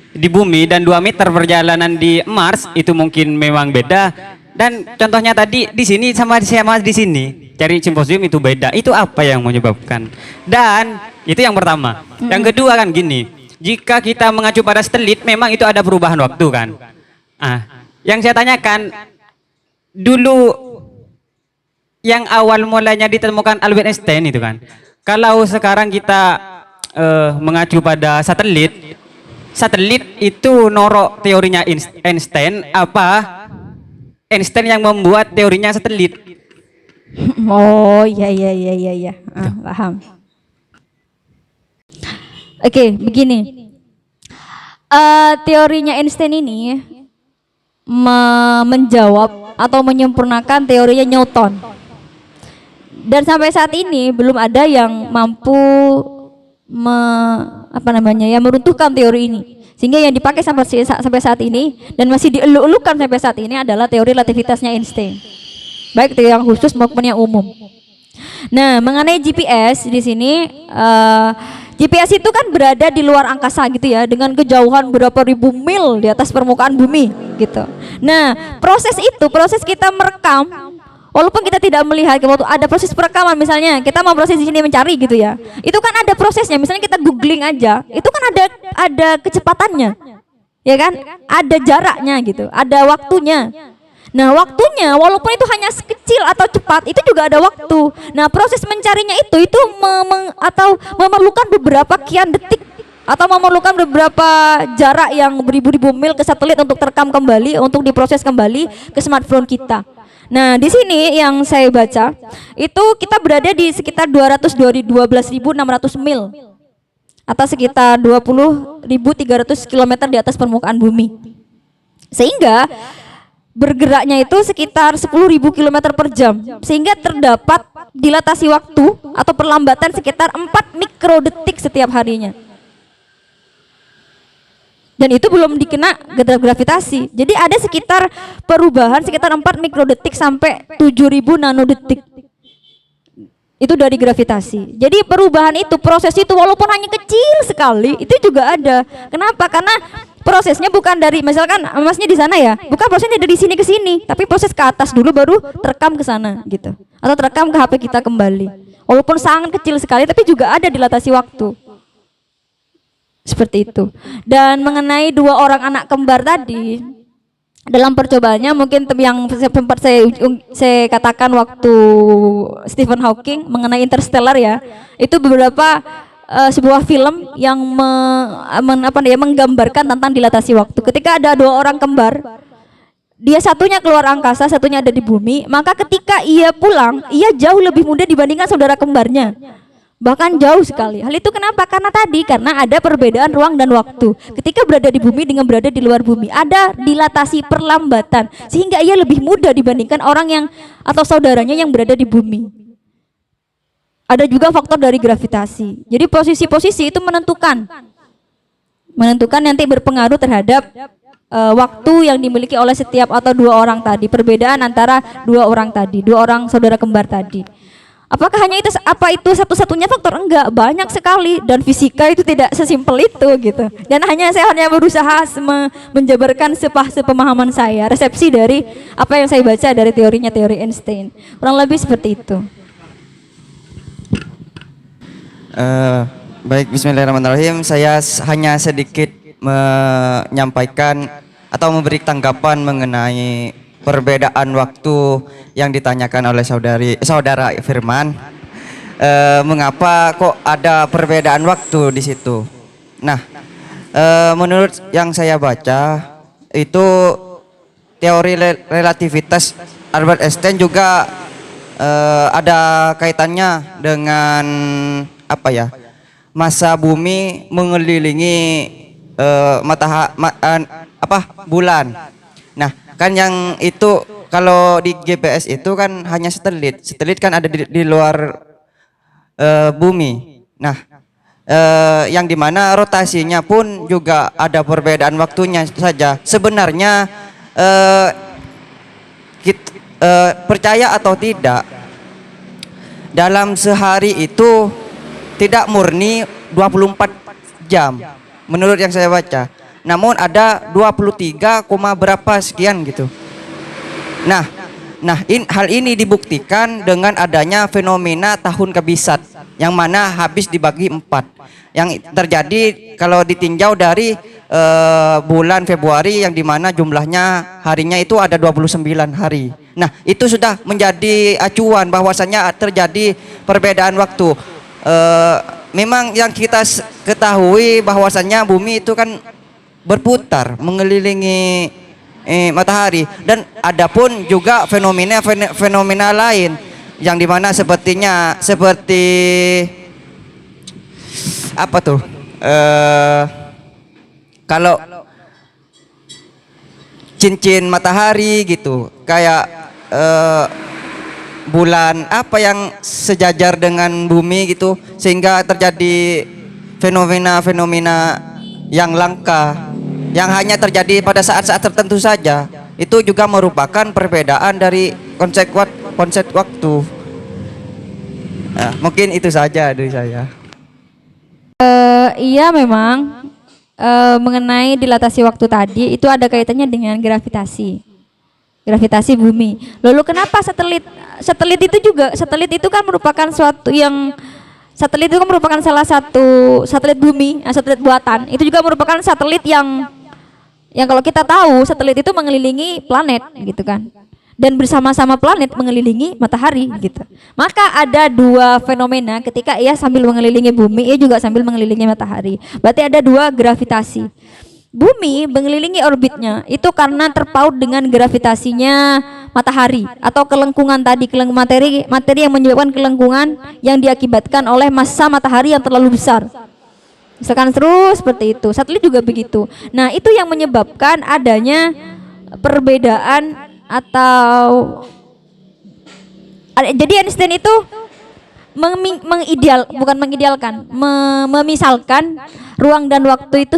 di bumi dan 2 meter perjalanan di Mars, itu mungkin memang beda. Dan contohnya tadi di sini sama di sini, cari simposium itu beda. Itu apa yang menyebabkan? Dan itu yang pertama. Yang kedua kan gini, jika kita mengacu pada satelit, memang itu ada perubahan waktu kan. Yang saya tanyakan dulu, yang awal mulanya ditemukan Albert Einstein itu kan. Kalau sekarang kita mengacu pada satelit itu norok teorinya Einstein, apa Einstein yang membuat teorinya satelit? Oh iya. Paham. Oke, begini. Teorinya Einstein ini menjawab atau menyempurnakan teorinya Newton. Dan sampai saat ini belum ada yang mampu meruntuhkan teori ini. Sehingga yang dipakai sampai saat ini dan masih dieluk-elukan sampai saat ini adalah teori relativitasnya Einstein. Baik teori yang khusus maupun yang umum. Nah, mengenai GPS di sini, GPS itu kan berada di luar angkasa gitu ya, dengan kejauhan berapa ribu mil di atas permukaan bumi gitu. Nah, proses kita merekam, walaupun kita tidak melihat, waktu ada proses perekaman, misalnya kita mau proses di sini mencari gitu ya, itu kan ada prosesnya. Misalnya kita googling aja, itu kan ada kecepatannya, ya kan? Ada jaraknya gitu, ada waktunya. Nah, waktunya walaupun itu hanya sekecil atau cepat, itu juga ada waktu. Nah, proses mencarinya itu atau memerlukan beberapa kian detik, atau memerlukan beberapa jarak yang beribu-ribu mil ke satelit untuk terekam kembali, untuk diproses kembali ke smartphone kita. Nah, di sini yang saya baca itu kita berada di sekitar 12.600 mil atau sekitar 20.300 km di atas permukaan bumi. Sehingga bergeraknya itu sekitar 10.000 km per jam, sehingga terdapat dilatasi waktu atau perlambatan sekitar 4 mikrodetik setiap harinya. Dan itu belum dikena gravitasi. Jadi ada sekitar perubahan sekitar 4 mikrodetik sampai 7.000 nanodetik. Itu dari gravitasi. Jadi perubahan itu, proses itu walaupun hanya kecil sekali, itu juga ada. Kenapa? Karena prosesnya bukan dari, misalkan emasnya di sana ya, bukan prosesnya dari sini ke sini, tapi proses ke atas dulu baru terekam ke sana gitu. Atau terekam ke HP kita kembali. Walaupun sangat kecil sekali, tapi juga ada dilatasi waktu. Seperti itu. Dan mengenai dua orang anak kembar tadi, dalam percobaannya mungkin yang sempat saya katakan waktu Stephen Hawking mengenai Interstellar ya, itu beberapa sebuah film yang menggambarkan tentang dilatasi waktu. Ketika ada dua orang kembar, dia satunya keluar angkasa, satunya ada di bumi, maka ketika ia pulang, ia jauh lebih muda dibandingkan saudara kembarnya. Bahkan jauh sekali. Hal itu kenapa? Karena ada perbedaan ruang dan waktu. Ketika berada di bumi dengan berada di luar bumi, ada dilatasi perlambatan sehingga ia lebih muda dibandingkan orang yang atau saudaranya yang berada di bumi. Ada juga faktor dari gravitasi. Jadi posisi-posisi itu menentukan nanti berpengaruh terhadap waktu yang dimiliki oleh setiap atau dua orang tadi. Perbedaan antara dua orang saudara kembar tadi. Apakah hanya itu? Apa itu satu-satunya faktor? Enggak, banyak sekali, dan fisika itu tidak sesimpel itu gitu. Dan saya hanya berusaha menjabarkan sepemahaman saya, resepsi dari apa yang saya baca dari teori Einstein. Kurang lebih seperti itu. Baik, bismillahirrahmanirrahim. Saya hanya sedikit menyampaikan atau memberi tanggapan mengenai perbedaan waktu yang ditanyakan oleh saudara Firman. Mengapa kok ada perbedaan waktu di situ? Nah, menurut yang saya baca itu teori relativitas Albert Einstein juga ada kaitannya dengan masa bumi mengelilingi bulan. Nah, kan yang itu kalau di GPS itu kan hanya satelit kan ada di luar bumi. Nah, yang dimana rotasinya pun juga ada perbedaan waktunya saja. Sebenarnya percaya atau tidak, dalam sehari itu tidak murni 24 jam menurut yang saya baca. Namun ada 23, berapa sekian gitu. Nah, hal ini dibuktikan dengan adanya fenomena tahun kebisat yang mana habis dibagi 4. Yang terjadi kalau ditinjau dari bulan Februari yang dimana jumlahnya harinya itu ada 29 hari. Nah, itu sudah menjadi acuan bahwasanya terjadi perbedaan waktu. Memang yang kita ketahui bahwasanya bumi itu kan berputar mengelilingi matahari, dan adapun juga fenomena lain yang dimana seperti apa tuh, kalau cincin matahari gitu, kayak bulan apa yang sejajar dengan bumi gitu, sehingga terjadi fenomena yang langka yang hanya terjadi pada saat-saat tertentu saja. Itu juga merupakan perbedaan dari konsep waktu. Nah, mungkin itu saja dari saya. Iya memang mengenai dilatasi waktu tadi itu ada kaitannya dengan gravitasi bumi. Lalu kenapa satelit itu kan merupakan satelit itu kan merupakan salah satu satelit bumi, satelit buatan. Itu juga merupakan satelit yang kalau kita tahu satelit itu mengelilingi planet gitu kan. Dan bersama-sama planet mengelilingi matahari gitu. Maka ada dua fenomena ketika ia sambil mengelilingi bumi, ia juga sambil mengelilingi matahari. Berarti ada dua gravitasi. Bumi mengelilingi orbitnya itu karena terpaut dengan gravitasinya matahari atau kelengkungan tadi, materi yang menyebabkan kelengkungan yang diakibatkan oleh massa matahari yang terlalu besar. Misalkan terus seperti itu. Satelit juga begitu. Nah, itu yang menyebabkan adanya perbedaan atau jadi Einstein itu memisalkan ruang dan waktu itu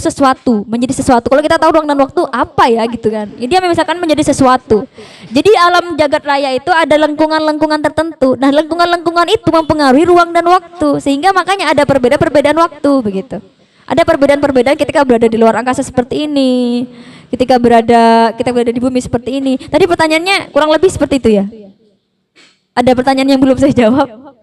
menjadi sesuatu. Kalau kita tahu ruang dan waktu apa ya gitu kan. Jadi dia memisahkan menjadi sesuatu. Jadi alam jagat raya itu ada lengkungan-lengkungan tertentu. Nah, lengkungan-lengkungan itu mempengaruhi ruang dan waktu, sehingga makanya ada perbedaan waktu begitu. Ada perbedaan ketika berada di luar angkasa seperti ini, ketika berada di bumi seperti ini. Tadi pertanyaannya kurang lebih seperti itu ya. Ada pertanyaan yang belum saya jawab.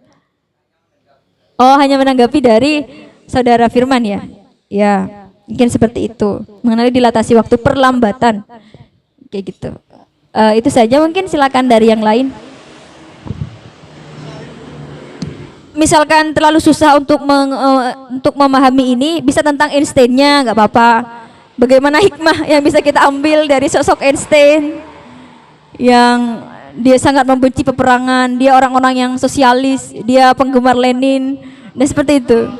Oh, hanya menanggapi dari saudara Firman ya. Ya, mungkin seperti itu. Mengenali dilatasi waktu perlambatan. Kayak gitu. Itu saja mungkin, silakan dari yang lain. Misalkan terlalu susah untuk memahami ini, bisa tentang Einstein-nya, nggak apa-apa. Bagaimana hikmah yang bisa kita ambil dari sosok Einstein yang dia sangat membenci peperangan, dia orang-orang yang sosialis, dia penggemar Lenin, dan seperti itu.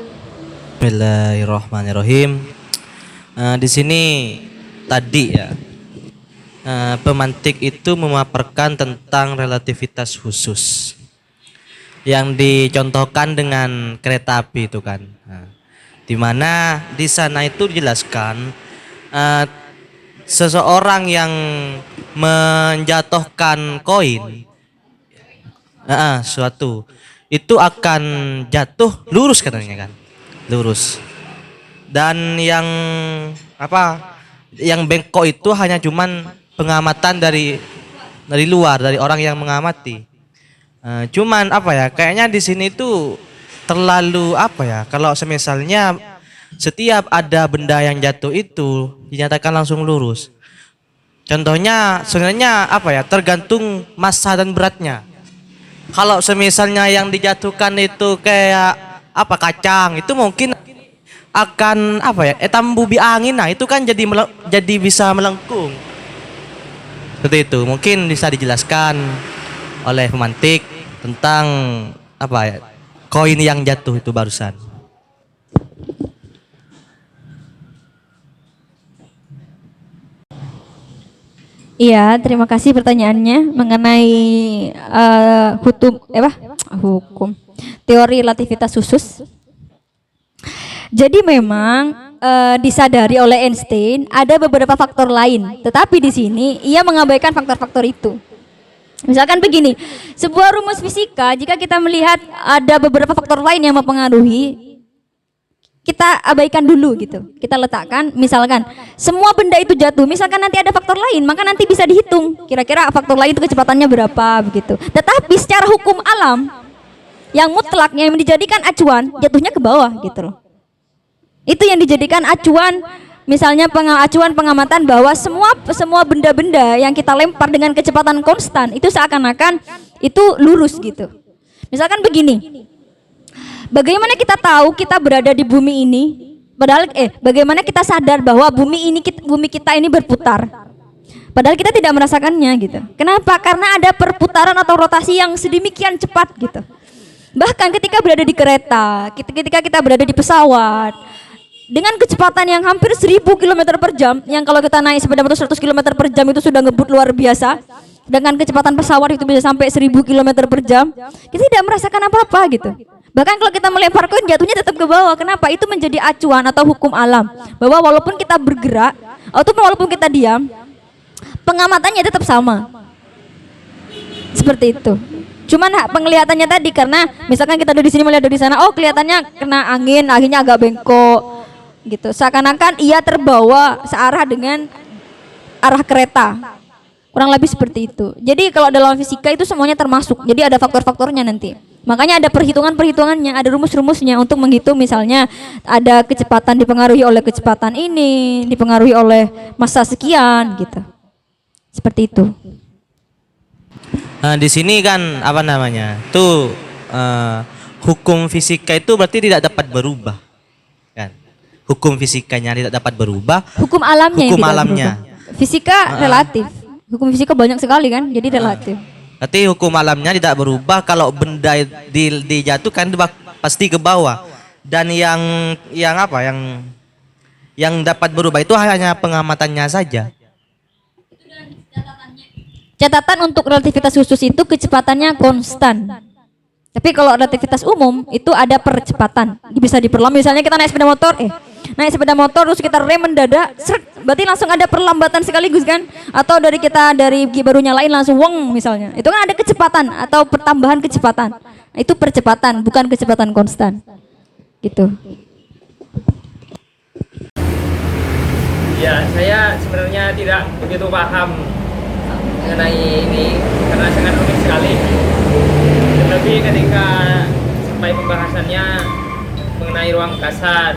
Bismillahirrahmanirrahim. Di sini tadi ya, pemantik itu memaparkan tentang relativitas khusus yang dicontohkan dengan kereta api itu kan. Di mana di sana itu dijelaskan seseorang yang menjatuhkan koin suatu itu akan jatuh lurus katanya kan, lurus. Dan yang bengkok itu hanya cuman pengamatan dari luar, dari orang yang mengamati. Cuman kayaknya di sini tuh terlalu kalau semisalnya setiap ada benda yang jatuh itu dinyatakan langsung lurus. Contohnya sebenarnya tergantung massa dan beratnya. Kalau semisalnya yang dijatuhkan itu kayak kacang, itu mungkin akan tambubi angin, nah itu kan jadi bisa melengkung. Seperti itu. Mungkin bisa dijelaskan oleh pemantik tentang koin yang jatuh itu barusan. Iya, terima kasih pertanyaannya mengenai hukum teori relativitas khusus. Jadi memang disadari oleh Einstein ada beberapa faktor lain, tetapi di sini ia mengabaikan faktor-faktor itu. Misalkan begini, sebuah rumus fisika jika kita melihat ada beberapa faktor lain yang mempengaruhi, kita abaikan dulu gitu. Kita letakkan, misalkan semua benda itu jatuh, misalkan nanti ada faktor lain, maka nanti bisa dihitung kira-kira faktor lain itu kecepatannya berapa begitu. Tetapi secara hukum alam yang mutlak yang dijadikan acuan, jatuhnya ke bawah gitu loh. Itu yang dijadikan acuan, misalnya acuan pengamatan bahwa semua benda-benda yang kita lempar dengan kecepatan konstan itu seakan-akan itu lurus gitu. Misalkan begini, bagaimana kita tahu kita berada di bumi ini? Padahal bagaimana kita sadar bahwa bumi kita ini berputar? Padahal kita tidak merasakannya gitu. Kenapa? Karena ada perputaran atau rotasi yang sedemikian cepat gitu. Bahkan ketika berada di kereta, ketika kita berada di pesawat, dengan kecepatan yang hampir 1000 km per jam, yang kalau kita naik sepeda motor 100 km per jam itu sudah ngebut luar biasa. Dengan kecepatan pesawat itu bisa sampai 1000 km per jam, kita tidak merasakan apa-apa gitu. Bahkan kalau kita melempar koin jatuhnya tetap ke bawah. Kenapa? Itu menjadi acuan atau hukum alam bahwa walaupun kita bergerak atau walaupun kita diam, pengamatannya tetap sama. Seperti itu. Cuman penglihatannya tadi, karena misalkan kita di sini melihat dari sana, oh kelihatannya kena angin, anginnya agak bengkok gitu. Seakan-akan ia terbawa searah dengan arah kereta. Kurang lebih seperti itu. Jadi kalau dalam fisika itu semuanya termasuk. Jadi ada faktor-faktornya nanti. Makanya ada perhitungan-perhitungannya, ada rumus-rumusnya untuk menghitung, misalnya ada kecepatan dipengaruhi oleh kecepatan ini, dipengaruhi oleh massa sekian gitu. Seperti itu. Di sini kan tuh hukum fisika itu berarti tidak dapat berubah kan. Hukum fisikanya tidak dapat berubah. Hukum alamnya hukum yang tidak alamnya berubah. Fisika relatif. Hukum fisika banyak sekali kan, jadi relatif. Berarti hukum alamnya tidak berubah. Kalau benda dijatuhkan pasti ke bawah. Dan yang dapat berubah itu hanya pengamatannya saja. Catatan untuk relativitas khusus itu kecepatannya konstan. Tapi kalau relativitas umum itu ada percepatan, bisa diperlambat. Misalnya kita naik sepeda motor terus kita rem mendadak, berarti langsung ada perlambatan sekaligus kan? Atau dari baru nyalain langsung wong misalnya. Itu kan ada kecepatan atau pertambahan kecepatan. Itu percepatan, bukan kecepatan konstan. Gitu. Ya, saya sebenarnya tidak begitu paham mengenai ini karena sangat rumit sekali. Terlebih ketika sampai pembahasannya mengenai mengenai ruang angkasa,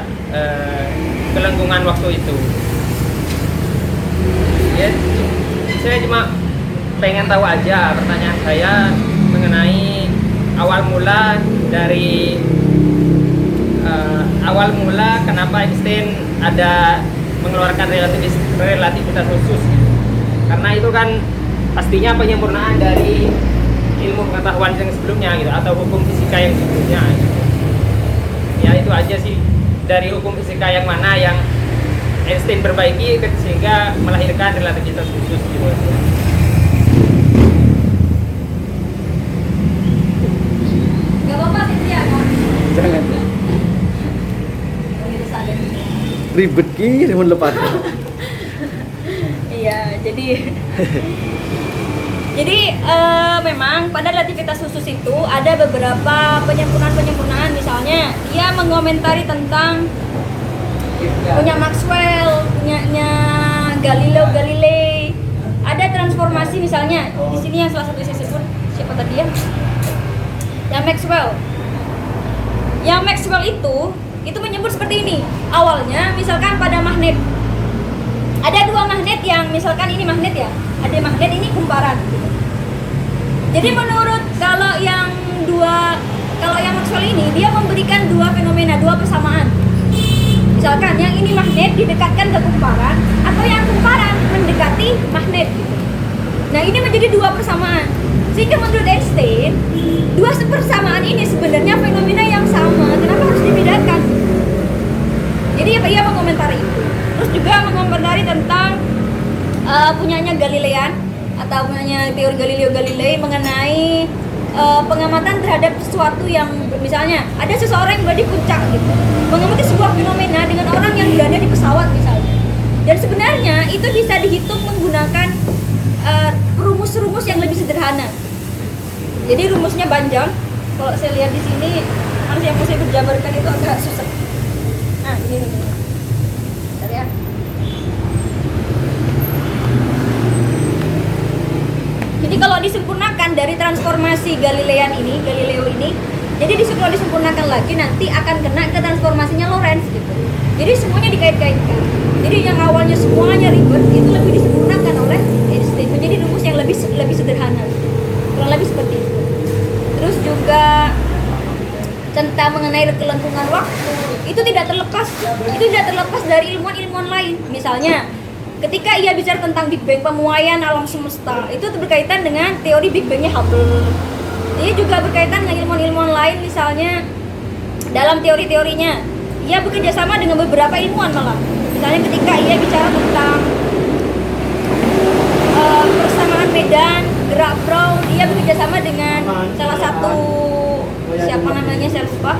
kelengkungan waktu itu. Ya, saya cuma pengen tahu aja, pertanyaan saya mengenai awal mula kenapa Einstein ada mengeluarkan relativitas khusus. Karena itu kan pastinya penyempurnaan dari ilmu pengetahuan yang sebelumnya gitu, atau hukum fisika yang sebelumnya gitu. Ya itu aja sih, dari hukum fisika yang mana yang Einstein perbaiki sehingga melahirkan relativitas khusus gitu. Gak apa-apa sih ya, Jangan. Ribet ki mun lepas. Iya, jadi memang pada relativitas khusus itu ada beberapa penyempurnaan. Misalnya dia mengomentari tentang punya Maxwell, punyanya Galileo Galilei. Ada transformasi misalnya di sini yang salah satu saya sebut siapa tadi ya? Yang Maxwell itu menyebut seperti ini. Awalnya misalkan pada magnet. Ada dua magnet yang misalkan ini magnet ya. Ada magnet ini kumparan. Jadi menurut kalau yang Maxwell ini dia memberikan dua fenomena, dua persamaan. Misalkan yang ini magnet didekatkan ke kumparan atau yang kumparan mendekati magnet gitu. Nah, ini menjadi dua persamaan. Sehingga menurut Einstein, dua persamaan ini sebenarnya fenomena yang sama. Kenapa harus dibedakan? Jadi ia mengomentari itu. Terus juga mengomentari tentang punyanya Galilean atau punyanya teori Galileo Galilei mengenai pengamatan terhadap sesuatu yang misalnya ada seseorang yang berada di puncak gitu, mengamati sebuah fenomena dengan orang yang berada di pesawat misalnya. Dan sebenarnya itu bisa dihitung menggunakan rumus-rumus yang lebih sederhana. Jadi rumusnya panjang. Kalau saya lihat di sini, harus yang saya berjabarkan itu agak susah. Nah, ini. Bentar ya. Jadi kalau disempurnakan dari transformasi Galileo ini, jadi kalau disempurnakan lagi nanti akan kena ke transformasinya Lorentz gitu. Jadi semuanya dikait-kaitkan. Jadi yang awalnya semuanya ribet itu lebih disempurnakan oleh Einstein menjadi rumus yang lebih sederhana. Kurang lebih seperti itu. Terus juga tentang mengenai kelengkungan waktu itu tidak terlepas dari ilmuwan lain. Misalnya ketika ia bicara tentang Big Bang, pemuaian alam semesta, itu berkaitan dengan teori Big Bang-nya Hubble. Dia juga berkaitan dengan ilmuwan lain, misalnya dalam teori-teorinya ia bekerja sama dengan beberapa ilmuwan malah. Misalnya ketika ia bicara tentang persamaan medan gerak Brown, ia bekerja sama dengan salah satu siapa namanya saya lupa.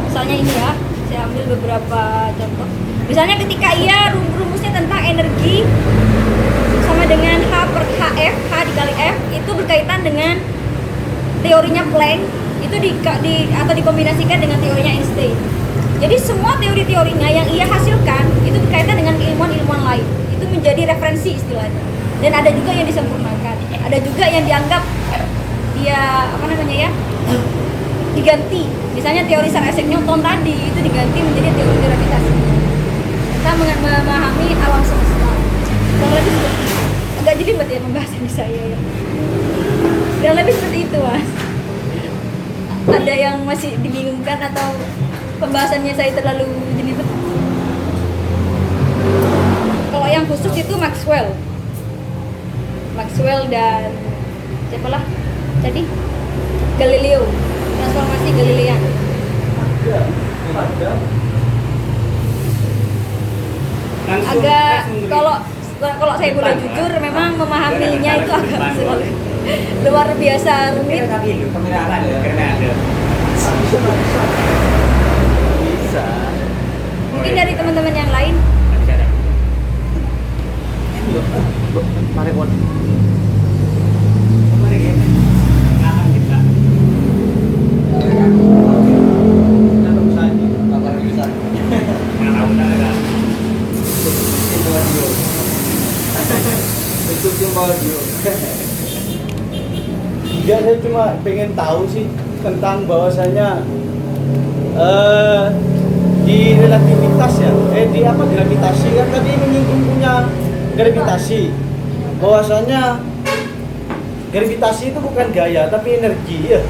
Misalnya ini ya, saya ambil beberapa contoh. Misalnya ketika ia rumusnya tentang energi sama dengan H per HF, H dikali F itu berkaitan dengan teorinya Planck itu atau dikombinasikan dengan teorinya Einstein. Jadi semua teori-teorinya yang ia hasilkan itu berkaitan dengan ilmuwan lain. Itu menjadi referensi istilahnya. Dan ada juga yang disempurnakan. Ada juga yang dianggap dia diganti. Misalnya teori Sir Isaac Newton tadi itu diganti menjadi teori gravitasi. Kita memahami alam semesta. Kurang lebih seperti itu. Agak jelimet ya pembahasan di saya ya. Kurang lebih seperti itu, Mas. Ada yang masih dibingungkan atau pembahasannya saya terlalu jelimet? Kalau yang khusus itu Maxwell dan siapa lah tadi? Galileo, transformasi Galilean. Agak kalau saya boleh jujur memang memahaminya itu agak luar biasa rumit. Mungkin dari teman-teman yang lain. Enggak, saya cuma pengen tahu sih tentang bahwasanya di relativitas ya, di apa gravitasi kan tadi menyinggung punya gravitasi, bahwasanya gravitasi itu bukan gaya tapi energi ya.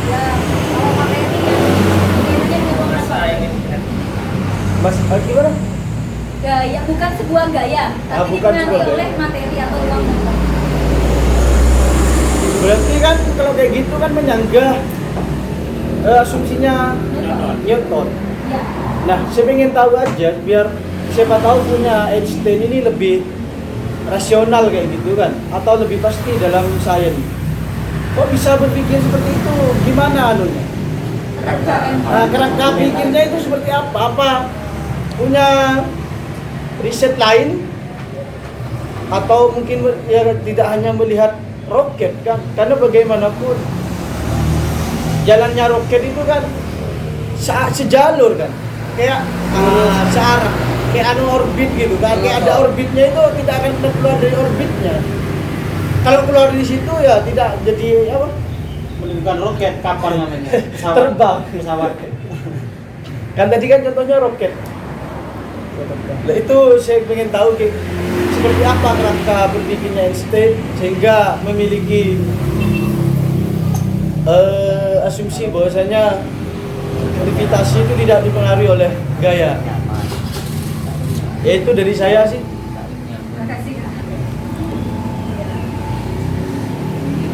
Ya, kalau materi energinya ruang apa? Mas, gimana? Gaya bukan sebuah gaya, tapi bukan dipengaruhi sebuah gaya. oleh materi atau ruang dan waktu. Berarti kan kalau kayak gitu kan menyanggah asumsinya Newton. Ya. Nah, saya pengen tahu aja biar siapa tahu punya Einstein ini lebih rasional kayak gitu kan, atau lebih pasti dalam sains. Kok bisa berpikir seperti itu? Gimana anunya? Nah, kerangka pikirnya itu seperti apa? Apa punya riset lain? Atau mungkin ya tidak hanya melihat roket kan? Karena bagaimanapun jalannya roket itu kan sejalur kan, kayak searah, kayak orbit gitu kan, kayak ada orbitnya itu tidak akan pernah keluar dari orbitnya. Kalau keluar dari situ ya tidak jadi apa? Bukan roket, kapal namanya. Terbang. Pesawat. Kan tadi kan contohnya roket. Nah, itu saya ingin tahu seperti apa kerangka berpikirnya Einstein sehingga memiliki asumsi bahwasanya gravitasi itu tidak dipengaruhi oleh gaya. Ya itu dari saya sih. Terima kasih Kak.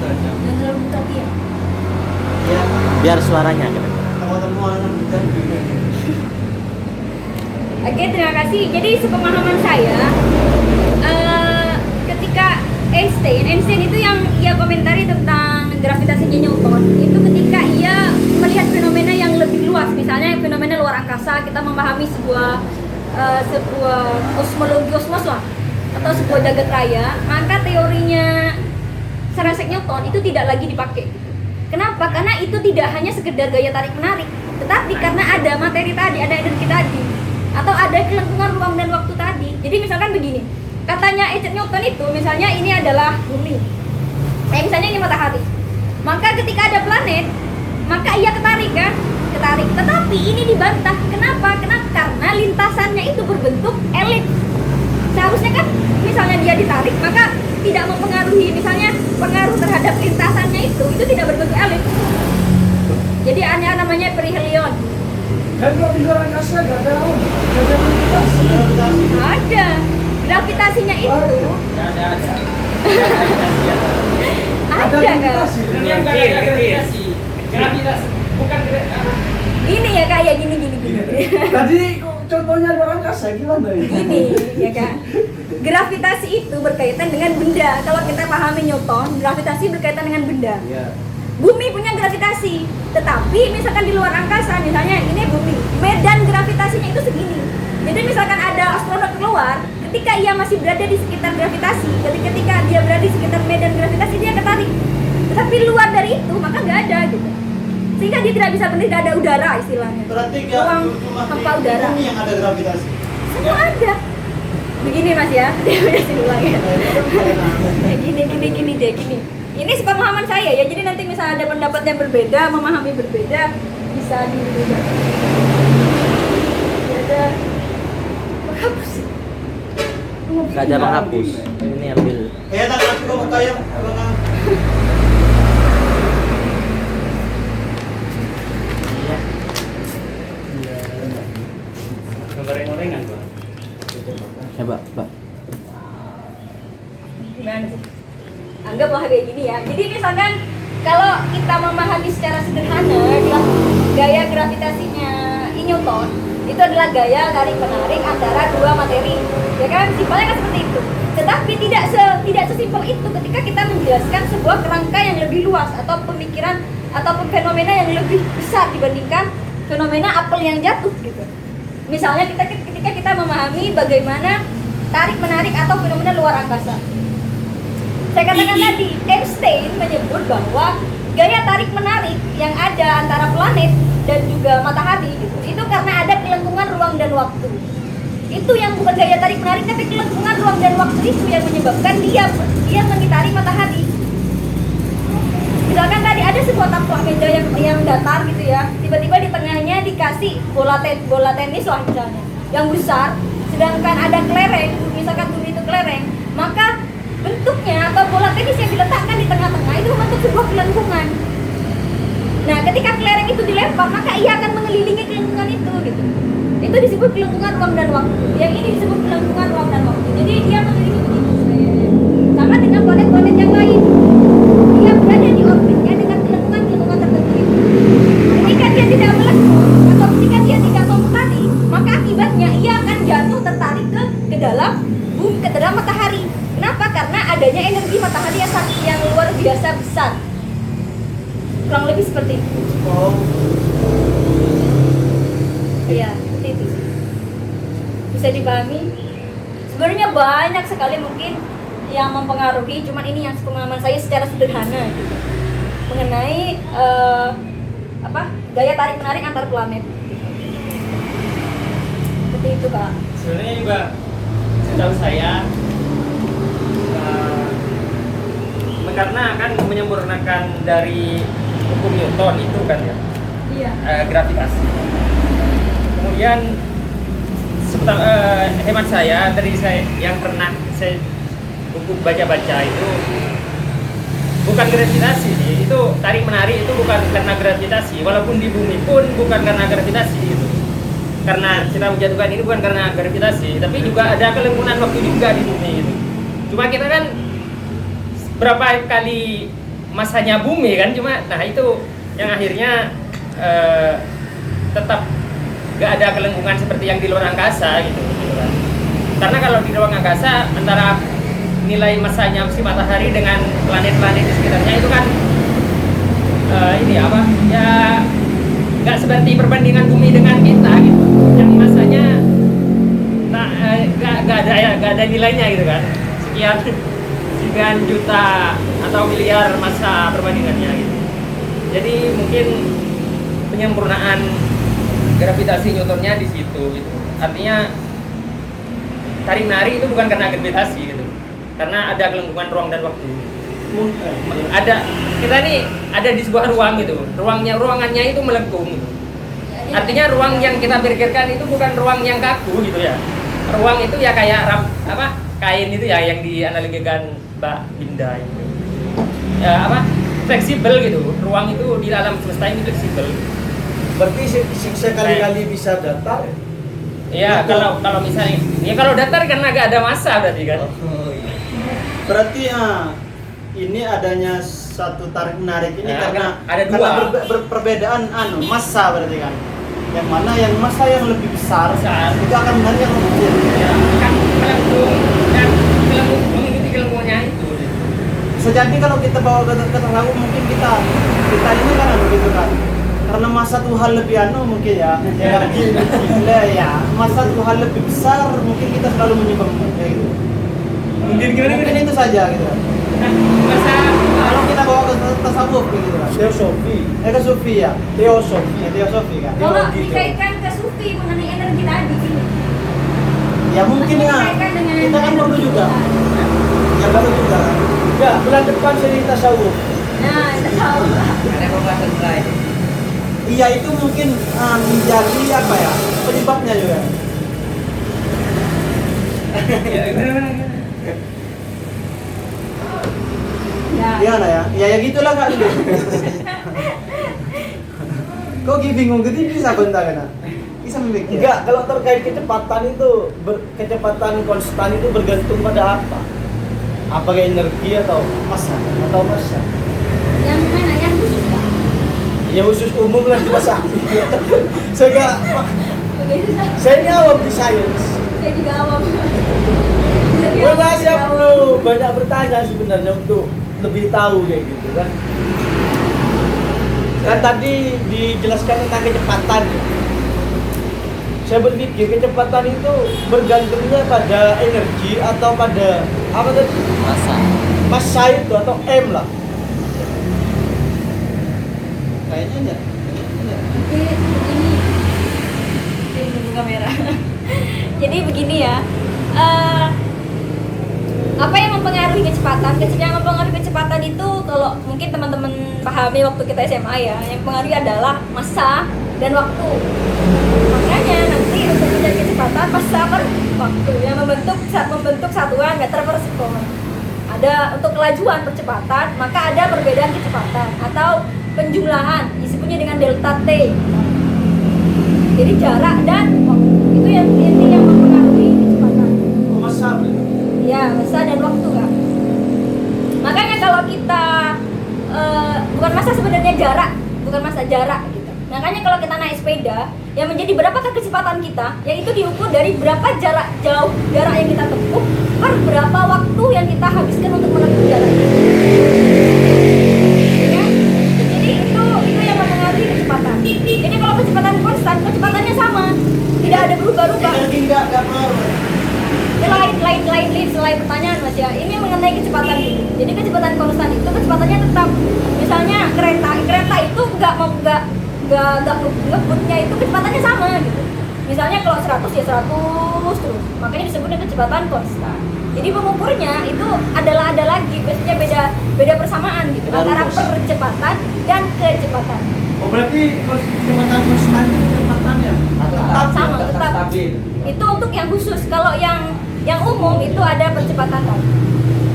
Dan dalam tadi ya. Biar suaranya gitu. Oke, terima kasih. Jadi sepemahaman saya, ketika Einstein itu yang ia komentari tentang gravitasinya Newton, itu ketika ia melihat fenomena yang lebih luas, misalnya fenomena luar angkasa, kita memahami sebuah kosmos lah, atau sebuah jagat raya, maka teorinya Sir Isaac Newton itu tidak lagi dipakai. Kenapa? Karena itu tidak hanya sekedar gaya tarik menarik, tetapi karena ada materi tadi, ada energi tadi, atau ada kelengkungan ruang dan waktu tadi. Jadi misalkan begini, katanya Isaac Newton itu misalnya ini adalah bumi, misalnya ini matahari, maka ketika ada planet maka ia ketarik kan, ketarik. Tetapi ini dibantah. Kenapa? Karena lintasannya itu berbentuk elips. Seharusnya kan misalnya dia ditarik maka tidak mempengaruhi, misalnya pengaruh terhadap lintasannya itu tidak berbentuk elips. Jadi ada namanya perihelion. Dan kalau di luar angkasa nggak ada gravitasi. Ada gravitasinya itu. Ada kan? Gravitasi bukan Gini ya Kak, ya gini. Tadi contohnya luar angkasa gimana ini? Gini ya kan. Gravitasi itu berkaitan dengan benda. Kalau kita pahami Newton, gravitasi berkaitan dengan benda. Bumi punya gravitasi, tetapi misalkan di luar angkasa, misalnya ini bumi, medan gravitasinya itu segini. Jadi misalkan ada astronot keluar, ketika ia masih berada di sekitar gravitasi, jadi ketika dia berada di sekitar medan gravitasi dia ketarik. Tetapi luar dari itu maka nggak ada gitu. Sehingga dia tidak bisa berdiri, tidak ada udara istilahnya. Berarti ruang tanpa udara. Bumi yang ada gravitasi. Semua ada. Begini Mas ya, dia jelasin ulang ya. Gini. Ini sepemahaman saya ya, jadi nanti misalnya ada pendapat yang berbeda, memahami berbeda, bisa dirubah. Ada menghapus. Gak ada menghapus. Ini ambil. Ya, tak nanti kamu kayak Goreng-gorengan, Pak. Coba, Pak. Gimana sih? Anggaplah kayak gini ya. Jadi misalkan kalau kita memahami secara sederhana adalah gaya gravitasinya Newton itu adalah gaya tarik menarik antara dua materi, ya kan? Simpelnya kan seperti itu. Tetapi tidak sesimpel itu ketika kita menjelaskan sebuah kerangka yang lebih luas atau pemikiran ataupun fenomena yang lebih besar dibandingkan fenomena apel yang jatuh gitu. Misalnya ketika kita memahami bagaimana tarik menarik atau fenomena luar angkasa. Saya katakan tadi, Einstein menyebut bahwa gaya tarik menarik yang ada antara planet dan juga matahari gitu, itu karena ada kelengkungan ruang dan waktu. Itu yang bukan gaya tarik menarik, tapi kelengkungan ruang dan waktu itu yang menyebabkan dia mengitari matahari. Misalkan tadi ada sebuah taplak meja yang datar gitu ya, tiba-tiba di tengahnya dikasih bola tenis lah misalnya, yang besar, sedangkan ada kelereng, misalkan bumi itu kelereng, maka bentuknya atau bola tenis yang diletakkan di tengah-tengah itu membentuk sebuah kelengkungan. Nah, ketika kelereng itu dilempar, maka ia akan mengelilingi kelengkungan itu gitu. Itu disebut kelengkungan ruang dan waktu. Yang ini disebut kelengkungan ruang dan waktu. Jadi dia mengelilingi begitu. Sama dengan planet-planet yang lain. Dia berada di orbitnya dengan kelengkungan tertentu. Ketika dia tidak melengkung atau ketika dia tidak memutari, maka akibatnya ia akan jatuh tertarik ke dalam bumi, ke dalam matahari. Kenapa? Karena adanya energi matahari yang luar biasa besar. Kurang lebih seperti itu. Oh, Iya, seperti itu. Bisa dipahami? Sebenarnya banyak sekali mungkin yang mempengaruhi, cuman ini yang pengalaman saya secara sederhana gitu. Mengenai gaya tarik menarik antar planet. Seperti itu, Kak. Sebenarnya juga setahu saya karena kan menyempurnakan dari hukum Newton itu kan ya, Iya. gravitasi. Kemudian hemat saya dari saya yang pernah saya buku baca-baca itu bukan gravitasi sih, itu tarik menarik itu bukan karena gravitasi, walaupun di bumi pun bukan karena gravitasi itu. Karena kita menjatuhkan ini bukan karena gravitasi, tapi juga ada kelengkungan waktu juga di bumi itu. Cuma kita kan berapa kali masanya bumi kan, cuma nah itu yang akhirnya tetap gak ada kelengkungan seperti yang di luar angkasa gitu kan. Karena kalau di ruang angkasa antara nilai masanya si matahari dengan planet-planet di sekitarnya itu kan ini apa ya, nggak seperti perbandingan bumi dengan kita gitu, yang masanya nggak ada nilainya gitu kan, sekian juta atau miliar masa perbandingannya gitu. Jadi mungkin penyempurnaan gravitasi Newtonnya di situ gitu. Artinya tarik menarik itu bukan karena gravitasi gitu, karena ada kelengkungan ruang dan waktu. Ada kita nih ada di sebuah ruang gitu, ruangannya itu melengkung gitu. Artinya ruang yang kita pikirkan itu bukan ruang yang kaku gitu ya. Ruang itu ya kayak kain itu ya yang dianalogikan Mbak Binda itu. Ya fleksibel gitu. Ruang itu di alam semesta ini fleksibel. berarti sekali-kali bisa datar. Iya, kalau misalnya ya kalau datar karena gak ada massa berarti kan. Oh, iya. Berarti ini adanya satu tarik menarik ini karena ada dua. Karena perbedaan massa berarti kan. Yang mana yang massa yang lebih besar itu akan menarik yang lebih kecil. Ya, kan melengkung dan mengikuti kelengkungannya itu. Bisa jadi kalau kita bawa ke terlalu mungkin kita ini kan begitu kan. Karena masa Tuhan lebih mungkin ya. Ya, masa Tuhan lebih besar mungkin kita selalu menyumbang kayak gitu. Mungkin itu saja gitu. Masa Kalau kita bawa ke tasawuf gitu kan. Teosofi. Ke sufi ya. Teosofi kan. Kalau dikaitkan ke sufi mengenai energi tadi, Ya mungkin ya. Kita kan perlu juga. Ya perlu juga. Ya, bulan depan seri tasawuf. nah tahu. Ada pembahasan lain. Iya itu mungkin menjadi penyebabnya juga. Gimana ya? Ya gitulah Kak. Kok bingung gitu bisa bentar kan? Bisa memikir. Enggak, kalau terkait kecepatan itu kecepatan konstan itu bergantung pada apa? Apakah energi atau massa? Yang mana yang khusus, Kak? Ya khusus umum lah masa. Saya ini awam di sains. Saya juga awam. Saya perlu banyak bertanya sebenarnya untuk lebih tahu kayak gitu kan. Kan tadi dijelaskan tentang kecepatan. Saya berpikir kecepatan itu bergantungnya pada energi atau pada apa tadi? Massa itu atau M lah. Kayaknya enggak. Jadi begini ya, Apa yang mempengaruhi kecepatan? Yang mempengaruhi kecepatan itu kalau mungkin teman-teman pahami waktu kita SMA ya, yang mempengaruhi adalah massa dan waktu. Makanya nanti untuk mencari kecepatan massa per waktu yang membentuk satuan meter per sekon. Ada untuk kelajuan percepatan, maka ada perbedaan kecepatan atau penjumlahan disebutnya dengan delta T. Jadi jarak dan waktu itu yang mempengaruhi kecepatan. Masa Ya, masa dan waktu kan. Makanya kalau kita bukan masa sebenarnya jarak, bukan masa jarak gitu. Makanya kalau kita naik sepeda, yang menjadi berapakah kecepatan kita, yaitu diukur dari berapa jarak yang kita tempuh per berapa waktu yang kita habiskan untuk menempuh jarak itu. Ya? Jadi itu yang mempengaruhi kecepatan. Jadi kalau kecepatan konstan, kecepatannya sama, tidak ada berubah-ubah. enggak pengaruh. Lain selain pertanyaan Mas ya, ini mengenai kecepatan gitu. Jadi kecepatan konstan itu kecepatannya tetap. Misalnya kereta itu nggak ngebutnya itu kecepatannya sama gitu. Misalnya kalau 100 ya 100 terus. Makanya disebutnya kecepatan konstan. Jadi pengukurnya itu ada lagi, biasanya beda persamaan gitu antara percepatan dan kecepatan. Oh berarti kecepatan konstan itu kecepatannya Tetap. Itu untuk yang khusus. Kalau yang umum itu ada percepatan tadi.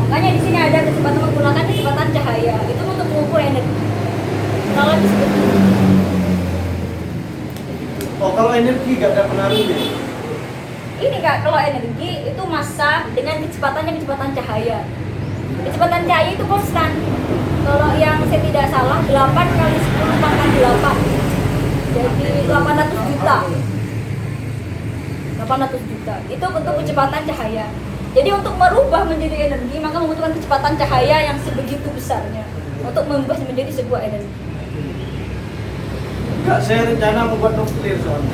Makanya di sini ada kecepatan menggunakan kecepatan cahaya. Itu untuk mengukur energi. Kalau disebut Oh kalau energi gak ada pengaruhnya. ini Kak, kalau energi itu massa dengan kecepatan cahaya. Kecepatan cahaya itu konstan. Kalau yang saya tidak salah 8 kali 10 pangkat 8. Jadi 800 juta. 800 juta. Itu untuk kecepatan cahaya. Jadi untuk merubah menjadi energi maka membutuhkan kecepatan cahaya yang sebegitu besarnya untuk mengubah menjadi sebuah energi. Enggak, saya rencana membuat nuklir soalnya.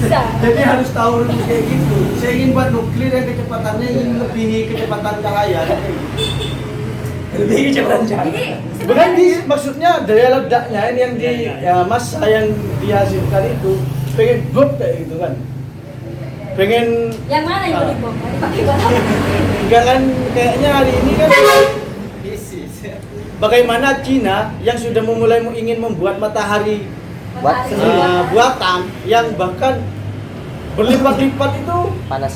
Bisa. Jadi harus tahu rumus kayak gitu. Saya ingin buat nuklir yang kecepatannya ingin melebihi kecepatan cahaya. Lebih kecepatan cahaya. Jadi Bukan maksudnya daya ledaknya ini yang massa yang dihasilkan itu pengen blok kayak gitu kan. Pengen yang mana yang boleh bom? Dipakai buat apa? enggak kan kayaknya hari ini kan bagaimana Cina yang sudah ingin membuat matahari buatan yang bahkan berlipat-lipat itu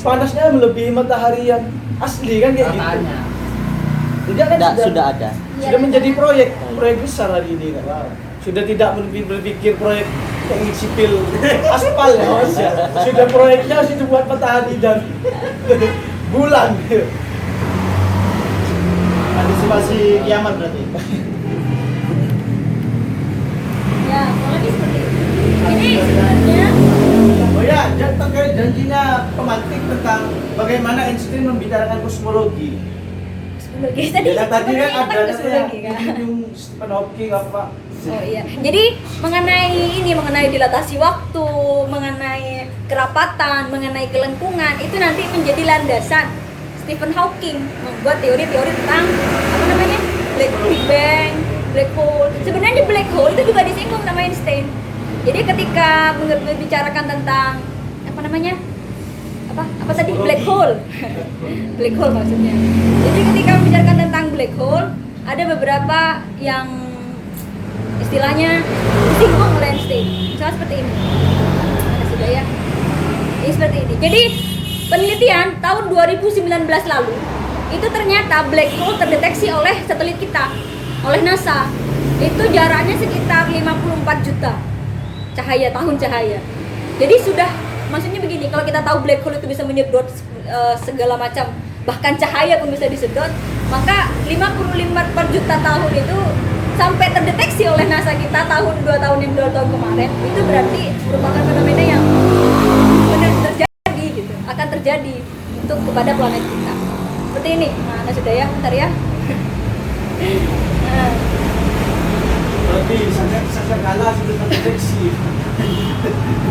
panasnya melebihi matahari yang asli kan kayak gitu. Tidak kan sudah ada. Sudah menjadi proyek besar hari ini kan. Sudah tidak berpikir proyek teknik sipil aspal ya Mas ya. Sudah proyeknya sudah buat matahari dan bulan. Antisipasi kiamat berarti. Ya, kalau lebih seperti itu. Jadi sebenarnya Oh ya, terkait janjinya pemantik tentang bagaimana Einstein membicarakan kosmologi. kosmologi tadi Ya tadi kan ada kosmologi kan. Stephen Hawking apa? Oh iya. Jadi mengenai dilatasi waktu, mengenai kerapatan, mengenai kelengkungan itu nanti menjadi landasan Stephen Hawking membuat teori-teori tentang apa namanya? Big Bang, black hole. Sebenarnya black hole itu juga disinggung sama Einstein. Jadi ketika membicarakan tentang apa namanya? Apa tadi black hole? Black hole maksudnya. Jadi ketika membicarakan tentang black hole, ada beberapa yang istilahnya disinggung oleh Einstein. Misalnya seperti ini. Ada sudah ya. Ini seperti ini. Jadi penelitian tahun 2019 lalu itu ternyata black hole terdeteksi oleh satelit kita, oleh NASA. Itu jaraknya sekitar 54 juta tahun cahaya. Jadi sudah, maksudnya begini, kalau kita tahu black hole itu bisa menyedot segala macam, bahkan cahaya pun bisa disedot, maka 55 per juta tahun itu sampai terdeteksi oleh NASA kita tahun 2 tahun kemarin, itu berarti merupakan fenomena yang benar terjadi gitu, akan terjadi untuk kepada planet kita. Seperti ini. Nah, sudah ya, bentar ya. Nah. Berarti Sakakala sudah terdeteksi.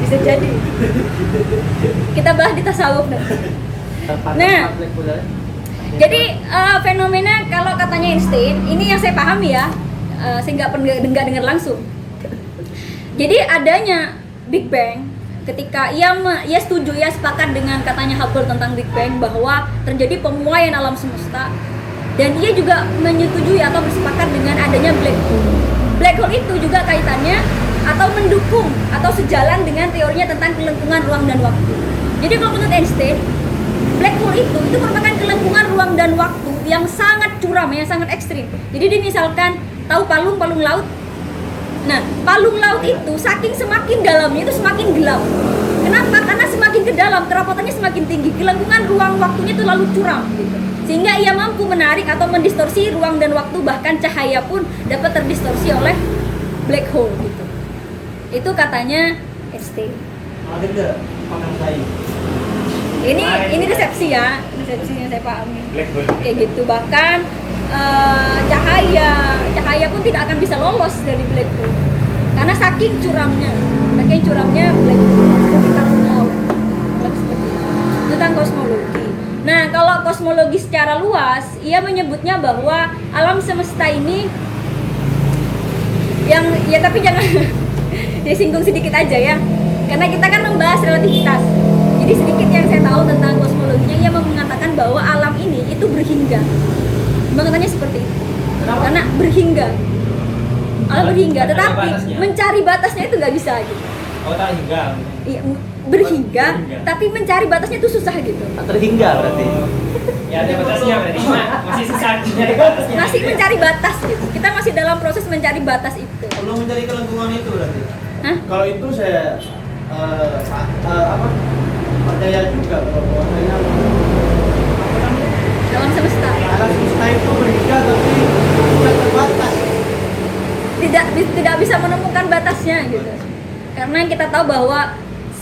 Bisa jadi. Kita bahas di tasawuf nanti. Nah, jadi fenomena kalau katanya Einstein, ini yang saya pahami ya, saya nggak dengar langsung. Jadi adanya Big Bang, ketika ia setuju, ia sepakat dengan katanya Hubble tentang Big Bang bahwa terjadi pemuaian alam semesta, dan ia juga menyetujui atau bersepakat dengan adanya black hole. Black hole itu juga kaitannya atau mendukung atau sejalan dengan teorinya tentang kelengkungan ruang dan waktu. Jadi kalau menurut Einstein, black hole itu merupakan kelengkungan ruang dan waktu yang sangat curam, yang sangat ekstrim. Jadi misalkan tahu palung laut. Nah, palung laut itu saking semakin dalamnya itu semakin gelap. Kenapa? Karena semakin ke dalam kerapatannya semakin tinggi, kelengkungan ruang waktunya itu lalu curam gitu. Sehingga ia mampu menarik atau mendistorsi ruang dan waktu, bahkan cahaya pun dapat terdistorsi oleh black hole gitu. Itu katanya Einstein. Ada nggak makan saya? Ini resepsinya saya pahami. Kayak gitu, bahkan cahaya pun tidak akan bisa lolos dari black hole karena saking curamnya black hole. Tentang kosmologi. Nah, kalau kosmologi secara luas, ia menyebutnya bahwa alam semesta ini yang ya tapi jangan disinggung sedikit aja ya, karena kita kan membahas relativitas. Jadi sedikit yang saya tahu tentang kosmologinya, ia mengatakan bahwa alam ini itu berhingga. Mengatanya seperti itu. Karena berhingga. Alam berhingga, tetapi mencari batasnya itu nggak bisa gitu. Oh, tak hingga. Iya, berhingga, tapi mencari batasnya itu susah gitu. Terhingga berarti. Ya ada batasnya berarti. Masih susah mencari batasnya. Masih mencari batas gitu. Kita masih dalam proses mencari batas itu. Belum mencari kelengkungan itu berarti. Hah? Kalau itu saya percaya juga bahwa Dalam semesta. alam semesta itu berhingga tapi tidak terbatas. Tidak bisa menemukan batasnya gitu. Karena kita tahu bahwa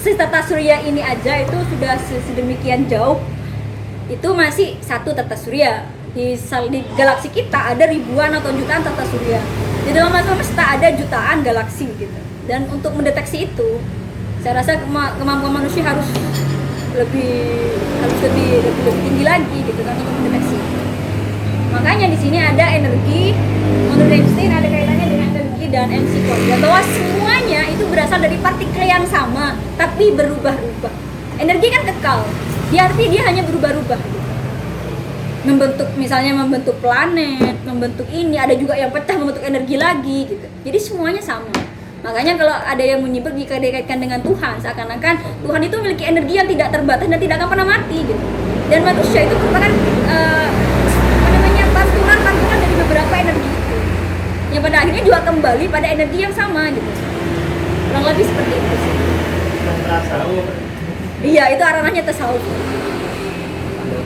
tata surya ini aja itu sudah sedemikian jauh, itu masih satu tata surya. Di galaksi kita ada ribuan atau jutaan tata surya. Di dalam alam semesta ada jutaan galaksi gitu. Dan untuk mendeteksi itu, saya rasa kemampuan manusia harus lebih tinggi lagi gitu kan untuk mendeteksi. Makanya di sini ada energi, menurut Einstein ada kaitannya dengan energi dan MC kuadrat, bahwa semuanya itu berasal dari partikel yang sama tapi berubah-ubah. Energi kan kekal, artinya dia hanya berubah-ubah gitu. Membentuk planet, membentuk ini, ada juga yang pecah membentuk energi lagi gitu. Jadi semuanya sama. Makanya kalau ada yang menyebut jika dikaitkan dengan Tuhan, seakan-akan Tuhan itu memiliki energi yang tidak terbatas dan tidak akan pernah mati gitu. Dan manusia itu merupakan pantulan dari beberapa energi itu, yang pada akhirnya juga kembali pada energi yang sama gitu. Kurang lebih seperti itu sih. Iya, itu arahnya tasawuf.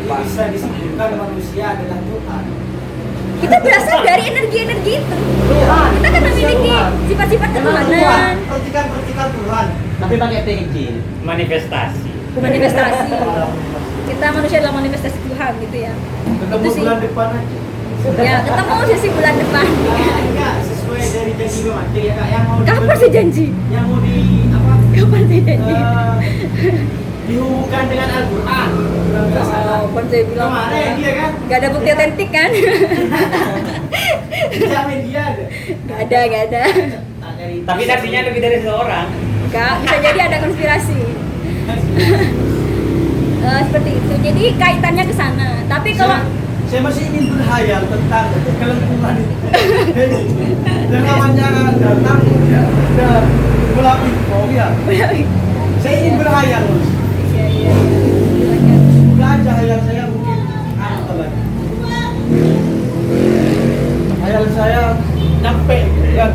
Bisa disebutkan manusia adalah Tuhan. Kita berasal dari energi-energi itu. Kita kan memiliki sifat-sifat ketuhanan. Percikan Tuhan. Tapi pakai TJ. Manifestasi. Manifestasi. Kita manusia adalah manifestasi Tuhan gitu ya. Ketemu Itu sih. bulan depan aja. Ya, ketemu sesi bulan depan. Enggak sesuai dari janji Mati ya Kak, yang mau Kapan sih janji? yang mau di apa? Kapan sih janji? Dihubungkan dengan Al-Qur'an. Kapan saya bilang? Kemarin dia kan Gak ada bukti otentik kan? jamin dia ada. Gak ada. Tapi artinya lebih dari seorang. Gak, bisa jadi ada konspirasi. Seperti itu. Jadi kaitannya ke sana. Tapi kalau Saya masih ingin berhayal tentang kelengkungan itu. Dan namanya datang ya udah bola pingpong ya. Saya ingin berhayal. iya. Semoga aja hayal saya mungkin apa lagi. Hayal saya nyampe kan.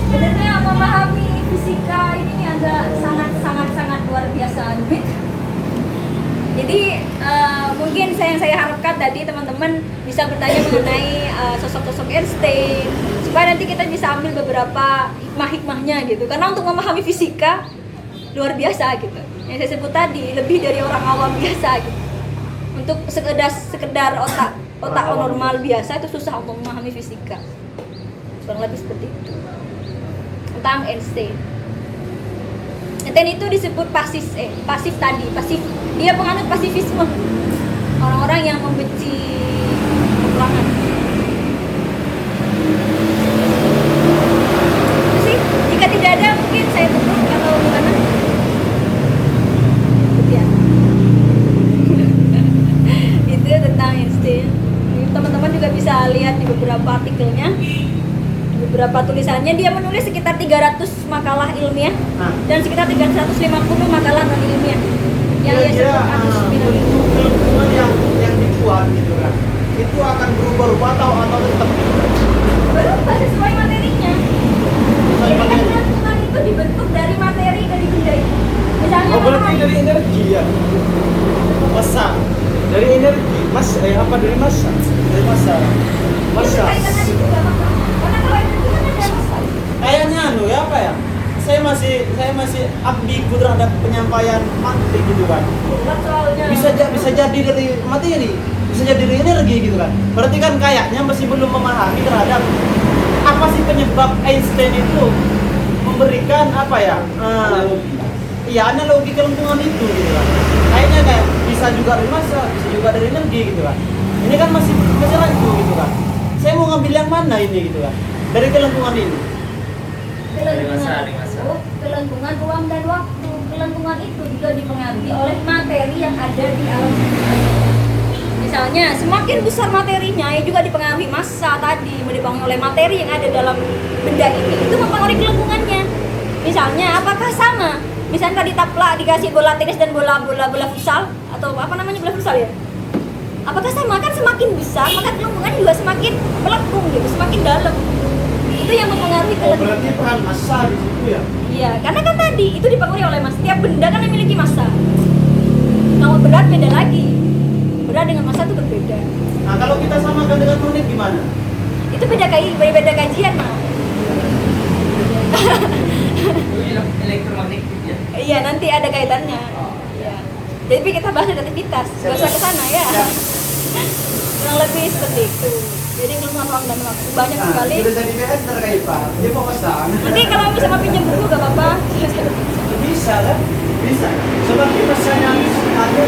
Sebenarnya memahami fisika ini agak sangat luar biasa rumit. Jadi mungkin yang saya harapkan tadi teman-teman bisa bertanya mengenai sosok-sosok Einstein supaya nanti kita bisa ambil beberapa hikmah-hikmahnya gitu. Karena untuk memahami fisika luar biasa gitu. Yang saya sebut tadi lebih dari orang awam biasa gitu. Untuk sekedar otak normal biasa itu susah untuk memahami fisika. Kurang lebih seperti itu. Tentang Einstein. Einstein itu disebut pasif tadi. Dia penganut pasifisme. Orang-orang yang membenci peperangan. Itu sih, jika tidak ada mungkin saya tutup atau gimana? beberapa tulisannya dia menulis sekitar 300 makalah ilmiah dan sekitar 350 makalah non ilmiah yang dia sebut kasus Minami. Keuntungan yang dibuat gitu kan, itu akan berubah-ubah atau tetap Berubah sesuai materinya. Jadi kan keuntungan itu dibentuk dari materi dari benda itu. Misalnya berarti dari energi ya, massa, dari energi, apa dari massa, itu kaitannya juga Pak. Karena kalau energi kan ada massa. Kayaknya ya apa ya? Saya masih ambigu terhadap penyampaian materi gitu kan. Bukan soalnya. Bisa jadi dari materi, bisa jadi dari energi gitu kan. Berarti kan kayaknya masih belum memahami terhadap apa sih penyebab Einstein itu memberikan apa ya? Iya, analogi kelengkungan itu gitu kan. Kayaknya kayak bisa juga dari massa, bisa juga dari energi gitu kan. Ini kan masih lanjut gitu kan. Saya mau ngambil yang mana ini gitu kan? Dari kelengkungan ini. Kelengkungan ruang dan waktu. Kelengkungan itu juga dipengaruhi oleh materi yang ada di alam semesta. Misalnya semakin besar materinya ya juga dipengaruhi massa tadi, dipengaruhi oleh materi yang ada dalam benda ini, itu mempengaruhi kelengkungannya. Misalnya apakah sama? Misalnya tadi taplak dikasih bola tenis dan bola futsal atau apa namanya bola futsal ya? Apakah sama? Kan semakin besar maka kelengkungannya juga semakin melengkung gitu, semakin dalam. Itu yang mempengaruhi kelengkungan. Berarti peran massa di situ ya? Iya, karena kan tadi itu dipengaruhi oleh massa. Setiap benda kan memiliki massa. Kalau berat beda lagi. Berat dengan massa itu berbeda. Nah, kalau kita samakan dengan magnet gimana? Itu beda kajian mah. Elektromagnetik ya. Iya, nanti ada kaitannya. Iya. Jadi kita bahas relativitas, gak usah ke sana ya. Kurang lebih seperti itu. Jadi kelengkungan ruang dan waktu banyak sekali. Sudah jadi PS terkait Pak. Dia mau pesan. Nanti kalau bisa mau pinjam buku gak apa-apa. Bisa kan? Bisa. Sebab kita sayang ada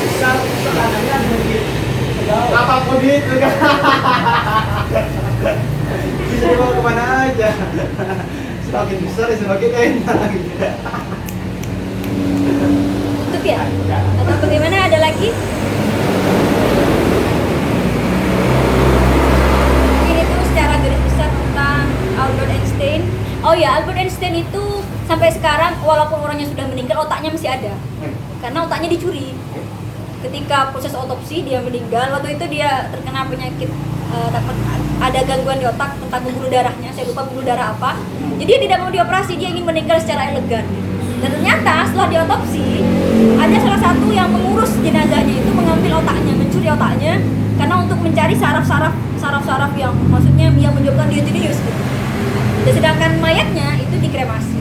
besar tekanannya dari apapun itu kan. Bisa dibawa kemana aja. Semakin besar ya semakin enak. Tutup ya? Atau bagaimana, ada lagi? Mungkin itu secara garis besar tentang Albert Einstein. Oh ya, Albert Einstein itu sampai sekarang walaupun orangnya sudah meninggal, otaknya masih ada. Karena otaknya dicuri. Ketika proses otopsi dia meninggal, waktu itu dia terkena penyakit ada gangguan di otak tentang pembuluh darahnya, saya lupa pembuluh darah apa. Jadi dia tidak mau dioperasi, dia ingin meninggal secara elegan. Dan ternyata setelah diotopsi ada salah satu yang mengurus jenazahnya itu mengambil otaknya, mencuri otaknya karena untuk mencari saraf-saraf yang maksudnya yang menyebabkan dia jenius gitu. Dan sedangkan mayatnya itu dikremasi.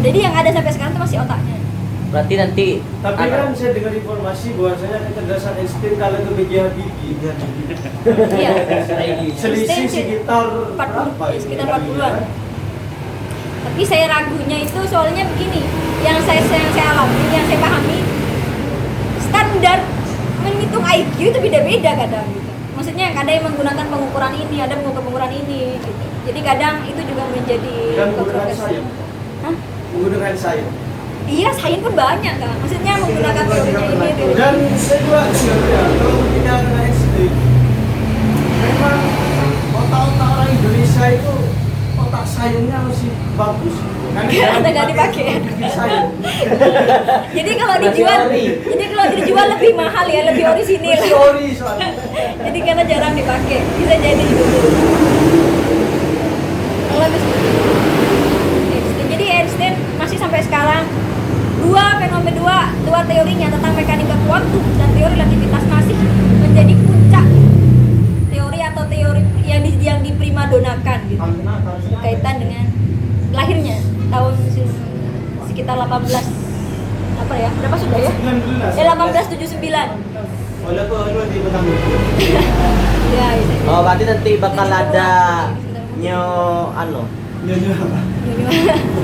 Jadi yang ada sampai sekarang itu masih otaknya. Berarti nanti Tapi kan saya dengar informasi bahwasanya kecerdasan Einstein kalah ke B.J. Habibie. Iya. Selisih sekitar 40, berapa? ya, sekitar 40-an. Tapi saya ragunya itu soalnya begini, yang saya alami, yang saya pahami, standar menghitung IQ itu beda-beda kadang gitu. Maksudnya ada yang menggunakan pengukuran ini, ada pengukuran ini gitu. Jadi kadang itu juga menjadi Dan menggunakan kontroversi. sains. Hah? Menggunakan sains. Iya, sains pun banyak kan. Maksudnya menggunakan teorinya ini, teori. Dan saya juga ya, kalau berbicara dengan Einstein, memang otak-otak orang Indonesia itu otak sainsnya masih bagus. Nggak dipakai. Sains. Jadi kalau dijual lebih mahal ya, lebih orisinil. Sorry soalnya. Jadi karena jarang dipakai, bisa jadi gitu. Kalau habis Einstein. Jadi Einstein masih sampai sekarang dua teorinya tentang mekanika kuantum dan teori relativitas masih menjadi puncak teori atau teori yang diprimadonakan gitu. Berkaitan dengan lahirnya tahun sekitar 18 apa ya? Berapa sudah ya? 1879. Walaupun di Batam. Ya, itu. oh berarti nanti bakal ada nyo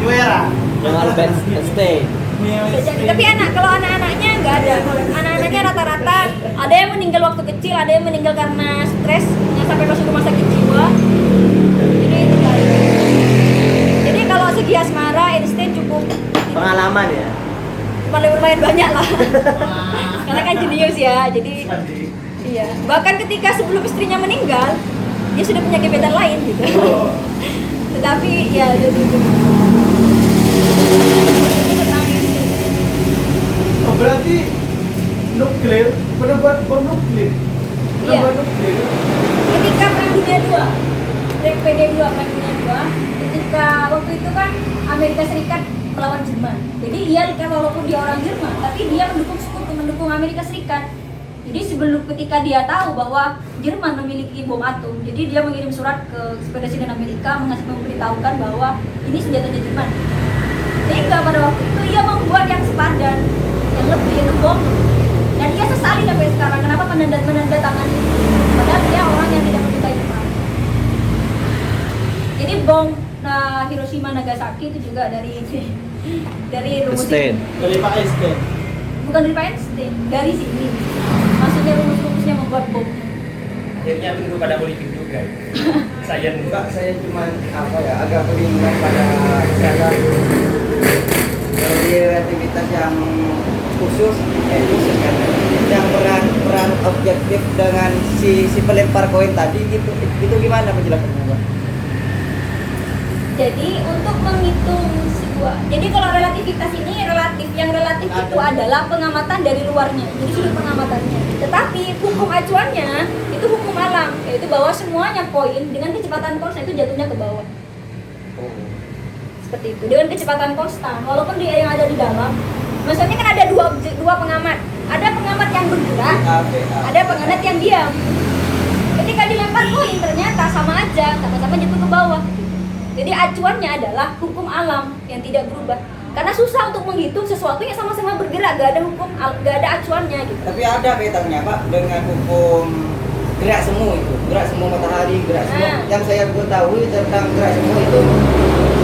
Juara. yang Albert Einstein. Tapi kalau anak-anaknya nggak ada. Anak-anaknya rata-rata ada yang meninggal waktu kecil, ada yang meninggal karena stres, yang sampai masuk rumah sakit jiwa. Jadi itu nggak ada. Jadi kalau segi asmara Einstein cukup Pengalaman ya. lumayan banyak lah. Karena kan jenius ya, jadi iya. Bahkan ketika sebelum istrinya meninggal, dia sudah punya gebetan lain gitu. Tetapi ya jadi Oh, berarti nuklir, penemuan bom nuklir. Penemuan nuklir. ketika Perang Dunia II, PD2 Perang Dunia II, ketika waktu itu kan Amerika Serikat melawan Jerman. Jadi dia kan walaupun dia orang Jerman, tapi dia mendukung Amerika Serikat. Jadi sebelum ketika dia tahu bahwa Jerman memiliki bom atom, jadi dia mengirim surat ke Presiden Amerika memberitahukan bahwa ini senjatanya Jerman. Sehingga pada waktu itu ia membuat yang sepadan, yang lebih bom. Dan dia sesali sampai sekarang kenapa menandatangani itu. Padahal dia orang yang tidak menyukai Jerman. Jadi bom Hiroshima Nagasaki itu juga dari rumus Einstein. Dari Pak Einstein. bukan dari Pak Einstein, dari sini. Maksudnya rumus-rumusnya membuat bom. Akhirnya tunggu pada politik juga. Saya Enggak, saya cuma agak kebingungan pada saya teori relativitas yang khusus kan yang peran objektif dengan si pelempar koin tadi itu gimana penjelasannya, Pak? Jadi untuk menghitung jadi kalau relativitas ini yang relatif itu adalah pengamatan dari luarnya, jadi sudut pengamatannya. Tetapi hukum acuannya itu hukum alam, yaitu bahwa semuanya koin dengan kecepatan konstan itu jatuhnya ke bawah. Seperti itu, dengan kecepatan konstan, walaupun dia yang ada di dalam. Maksudnya kan ada dua pengamat, ada pengamat yang bergerak, ada pengamat yang diam. Ketika dilempar koin ternyata sama aja, sama-sama jatuh ke bawah. Jadi acuannya adalah hukum alam yang tidak berubah. Karena susah untuk menghitung sesuatu yang sama-sama bergerak, gak ada acuannya gitu. Tapi ada kaitannya, Pak, dengan hukum gerak semu itu, gerak semu matahari, gerak semu. Yang saya ketahui tentang gerak semu itu